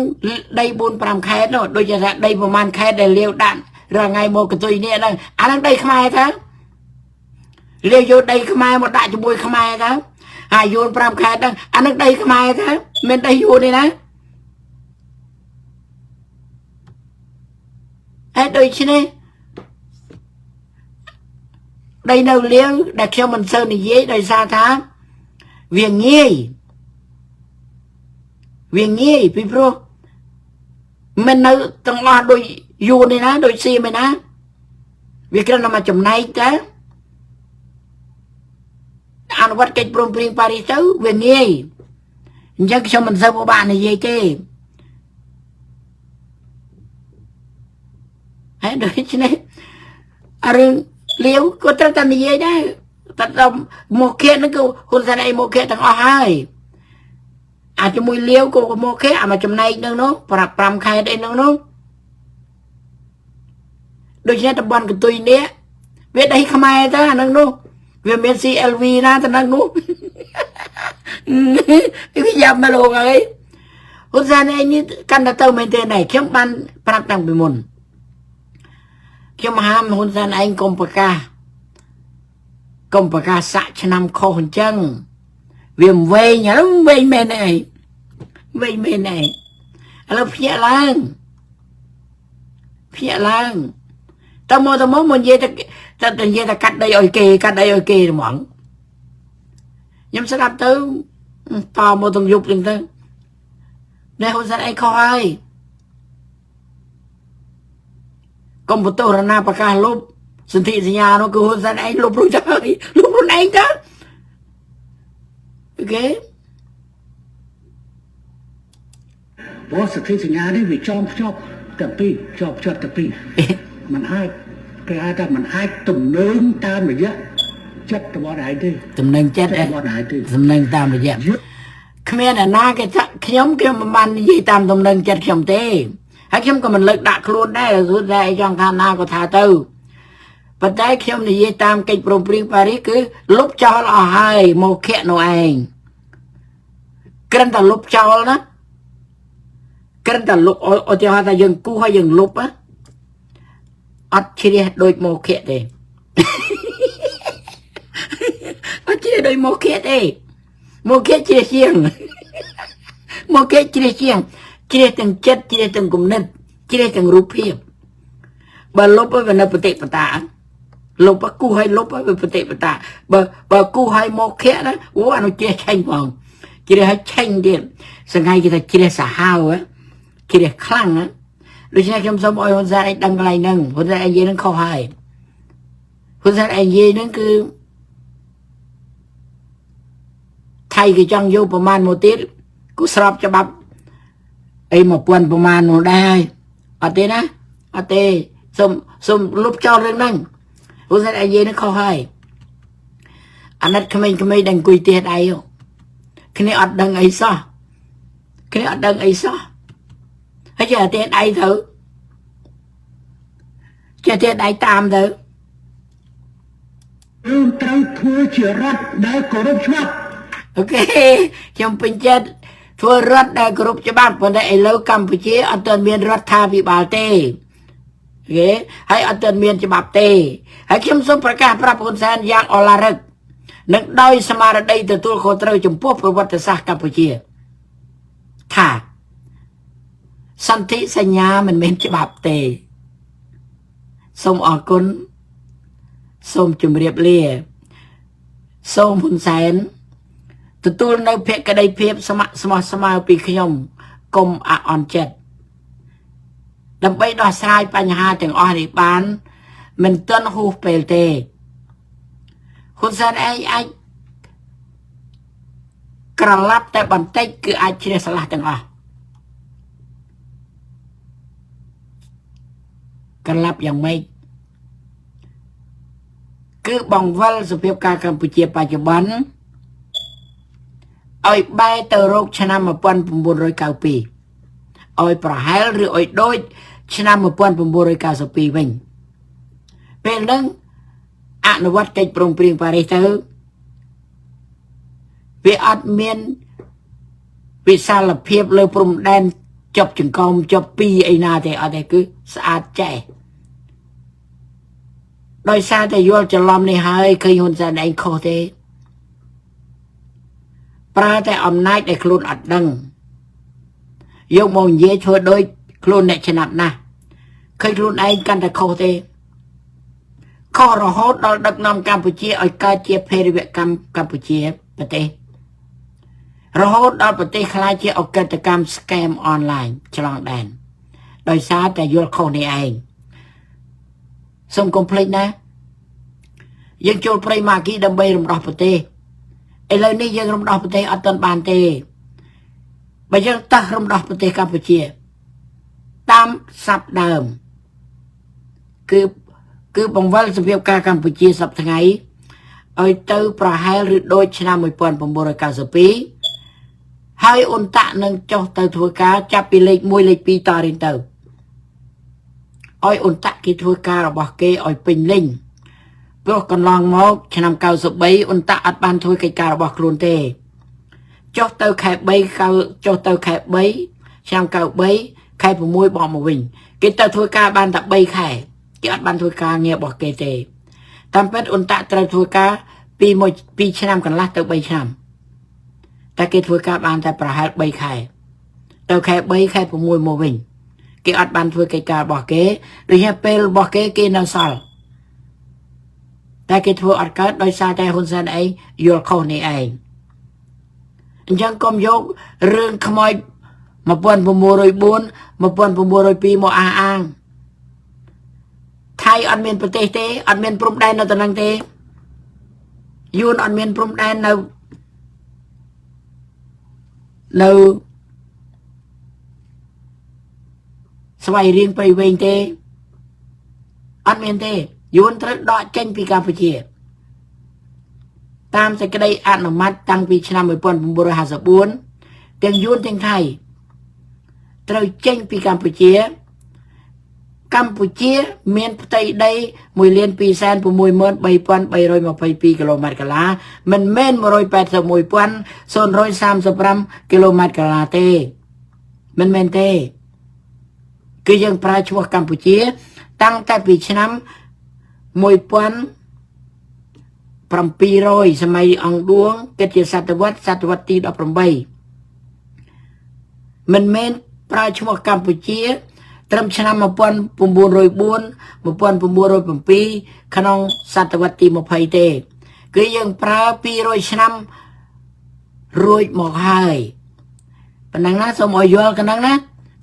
ได้บุญปรามแค่เนาะโดยจะได้ประมาณแค่ได้เลี้ยวด้านร่างไงโมกตัวนี้นั่งอันนั้นได้ขมายครับเลี้ยวโยได้ขมายหมดได้จะบุยขมายครับหาโยนปรามแค่นั่งอันนั้นได้ขมายครับมันได้โยนนี่นะไอ้โดยเช่นนี้ได้เนาเลี้ยวได้เชื่อมันเซอร์นี่เย่ได้ซาท้าเวียงเงี้ยพี่โปรมันเนาต้องรอโดยยูนี่นะโดยซีไหมนะวิกฤตนำมาจำในจ้ะอันวัดเกิดปรุงปริงปาริเจ้าเวียงเงี้ยยังเชื่อมันเซอร์บ้านนี่เย่เจ้ไอ้โดยเช่นนี้อะไรเลี้ยวก็ต้องทำยังไงได้แต่เราโมเกะนั่นก็คนแสดงโมเกะทั้งอ้อยอาจจะมวยเลี้ยวก็โมเกะอาจมาจำในนึงเนาะปรับปรำใครได้นึงเนาะโดยเฉพาะตะบอนกับตัวนี้เวทได้ขมายจ้านั่งเนาะเวทเมสซี่LVนะแต่นั่งเนาะพี่ยำมาลงไงคนแสดงนี่กันตะเต้าไม่เท่ไหนเข้มปันปรับตั้งไปหมดเข้มหามหุ่นสันเองกรมประกาศชนำคอหุ่นจังเวียมเวย์เนี่ยแล้วเวย์เมนไอแล้วเพี้ยล้างตะโมมันเยตะกัดได้โอเคหมองยำสลับตื้อต่อโมต้องยุบจริงๆในหุ่นสันเองคอยกรมประตูรนาประกาศลบสันติสัญญาโนคือหุ่นสันเองลบรู้จักลบรู้เองจ้ะโอเคเพราะสันติสัญญาได้วิจอมชอบแต่ปีชอบแต่ปีมันให้แกแต่มันให้ตุ่มเนื้อตามไปเยอะจัดตัวบ่ได้ดิตุ่มเนื้อจัดบ่ได้ดิตุ่มเนื้อตามไปเยอะขมิ้นน่ะแกจะขยมมันยี่ตามตุ่มเนื้อจัดขยมเต้ให้เข้มก็มันเลิกดักครูได้สุดได้จังทานาก็ทาเต้าปัจจัยเข้มนี่ตามกิจโปรปริงปาริคือลบจอลเอาให้โมเกะโนเองกระนั้นแต่ลบจอลนะกระนั้นแต่ลบเอาเจ้าแต่ยังกู้ให้ยังลบอ่ะอัดเชียโดยโมเกะเองอัดเชียโดยโมเกะเองโมเกะเชียงโมเกะเชียงเชื่อตั้งจัดเชื่อตั้งกุมนัดเชื่อตั้งรูปเพียบบรรลุไปวันนับปฏิปตา lục bác cu hay lục á bật tệ bật tạ bờ cu hay mò khẽ đó ủa anh chia chanh vòng chỉ để hay chanh điện sang ngày kita chỉ để xả hao á chỉ để khăng á đối với trong sống ôi hôn gia anh đăng lại nâng hôn gia anh dê nâng khâu hài hôn gia anh dê nâng cứ thay cái trong vôประมาณ một tiết cứ sập cho bắp ấy một quầnประมาณ một đai ở đây nè ở đây xong lúc cho lên nâng hôn gia anh dê nâng khâu hài anh ấy không mấy đăng quỳ tiết ai không cái này ở đằng ấy sao cái này ở đằng ấy sao hay giờ tiết ai thử cho tiết ai tam thửត្រូវធ្វើជារដ្ឋដែលគោរពច្បាប់ ok trong bình chếtធ្វើរដ្ឋដែលគោរពច្បាប់ប៉ុន្តែឥឡូវកម្ពុជាអត់ទាន់មានរដ្ឋាភិបាលទេគេហើយអត់ទាន់មានច្បាប់ទេហើយខ្ញុំសូមប្រកាសប្រាប់ហ៊ុនសែនយ៉ាងអឡារឹកនឹងដោយស្មារតីទទួលខុសត្រូវចំពោះប្រវត្តិសាស្ត្រកម្ពុជាថាសន្ធិសញ្ញាមិនមែនច្បាប់ទេសូមអរគុណសូមជម្រាបលាសូមហ៊ុនសែនទទួលនៅភក្តីភាពស្ម័គ្រស្មារពីខ្ញុំកុំអអន់ចិត្តដើម្បីដោះស្រាយបញ្ហាទាំងអស់នេះបានមិនទាន់ហួសពេលទេហ៊ុនសែនឯងអាចក្រឡាប់តែបន្តិចគឺអាចជ្រះស្រឡះទាំងអស់ក្រឡាប់យ៉ាងម៉េចគឺបង្វិលសភាពការកម្ពុជាបច្ចុប្បន្នឲ្យបែរទៅរកឆ្នាំ1992ឲ្យប្រហែលឬឲ្យដូចឆ្នាំ1992វិញពេលហ្នឹងអនុវត្តកិច្ចព្រមព្រៀងប៉ារីសទៅវាអត់មានវិសាលភាពលើព្រំដែនចប់ចង្កោមចប់ពីអីណាទេអត់ទេគឺស្អាតចេះដោយសារតែយល់ច្រឡំនេះហើយឃើញហ៊ុនសែនឯងខុសទេប្រើតែអំណាចដែលខ្លួនអត់ដឹងយកមកនិយាយធ្វើដូចខ្លួនអ្នកឆ្នាប់ណាស់ឃើញខ្លួនឯងកាន់តែខុសទេខុសរហូតដល់ដឹកនាំកម្ពុជាឲ្យកើតជាភេរវកម្មកម្ពុជាប្រទេសរហូតដល់ប្រទេសខ្លាចជាអកតកម្ម scam online ឆ្លងដែនដោយសារតែយល់ខុសនេះឯងសូមកុំភ្លេចណាយើងចូលព្រៃម៉ាគីដើម្បីរំដោះប្រទេសឥឡូវនេះយើងរំដោះប្រទេសអត់ទាន់បានទេបើយើងតោះរំដោះប្រទេសកម្ពុជាតាមស័ព្ទដើមគឺបង្វិលសភាពការកម្ពុជាសប្តាហ៍ថ្ងៃឲ្យទៅប្រហែលឬដូចឆ្នាំ1992ហើយអ៊ុនតាក់នឹងចុះទៅធ្វើការចាប់ពីលេខ1លេខ2តរៀងទៅឲ្យអ៊ុនតាក់គេធ្វើការរបស់គេឲ្យពេញលេញព្រោះកន្លងមកឆ្នាំ93អ៊ុនតាក់អត់បានធ្វើកិច្ចការរបស់ខ្លួនទេចុះទៅខែ3ចុះទៅខែ3ឆ្នាំ93ខែ6បោះមកវិញគេទៅធ្វើការបានតែ3ខែគេអត់បានធ្វើការងាររបស់គេទេតាមពិតអ៊ុនតាក់ត្រូវធ្វើការពីឆ្នាំកន្លះទៅ3ឆ្នាំតែគេធ្វើការបានតែប្រហែល3ខែទៅខែ3ខែ6មកវិញគេអត់បានធ្វើកិច្ចការរបស់គេរយៈពេលរបស់គេនៅសល់តែគេធ្វើអត់កើតដោយសារតែហ៊ុនសែនឯងយល់ខុសនេះឯងអញ្ចឹងកុំយករឿងខ្មោច1904 1902មកអះអាងថៃអត់មានប្រទេសទេអត់មានព្រំដែននៅតំណឹងទេយួនអត់មានព្រំដែននៅស្វ័យរៀងព្រៃវែងទេអត់មានទេយួនត្រូវដកចេញពីកម្ពុជាតាមសេចក្តីអនុម័តតាំងពីឆ្នាំ1954ទាំងយួនទាំងថៃត្រូវចេញពីកម្ពុជាមានផ្ទៃដី 1,263,322 គីឡូម៉ែត្រកាឡាមិនមែន 181,035 គីឡូម៉ែត្រកាឡាទេមិនមែនទេគឺយើងប្រើឈ្មោះកម្ពុជាតាំងតែពីឆ្នាំ1700សម័យអង្គឌួងគិតជាសតវត្សទី18មិនមែនប្រើឈ្មោះកម្ពុជា ត្រឹមឆ្នាំ1904 1907ក្នុងសតវត្សទី20ទេគឺយើងប្រើ200ឆ្នាំរួចមកហើយប៉ុណ្ណឹងណាសូមឲ្យយល់កណ្ដឹងណា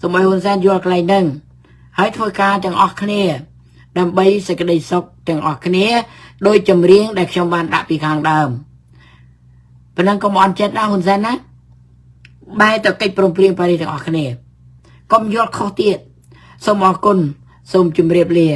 សូមឲ្យហ៊ុនសែនយល់កន្លែងហ្នឹងហើយធ្វើការទាំងអស់គ្នាដើម្បីសេចក្តីសុខទាំងអស់គ្នាដោយចម្រៀងដែលខ្ញុំបានដាក់ពីខាងដើមប៉ុណ្ណឹងកុំអន់ចិត្តណាហ៊ុនសែនណាបែរទៅកិច្ចព្រមព្រៀងប៉ារីសទាំងអស់គ្នាកុំយល់ខុសទៀតសូមអរគុណសូមជម្រាបលា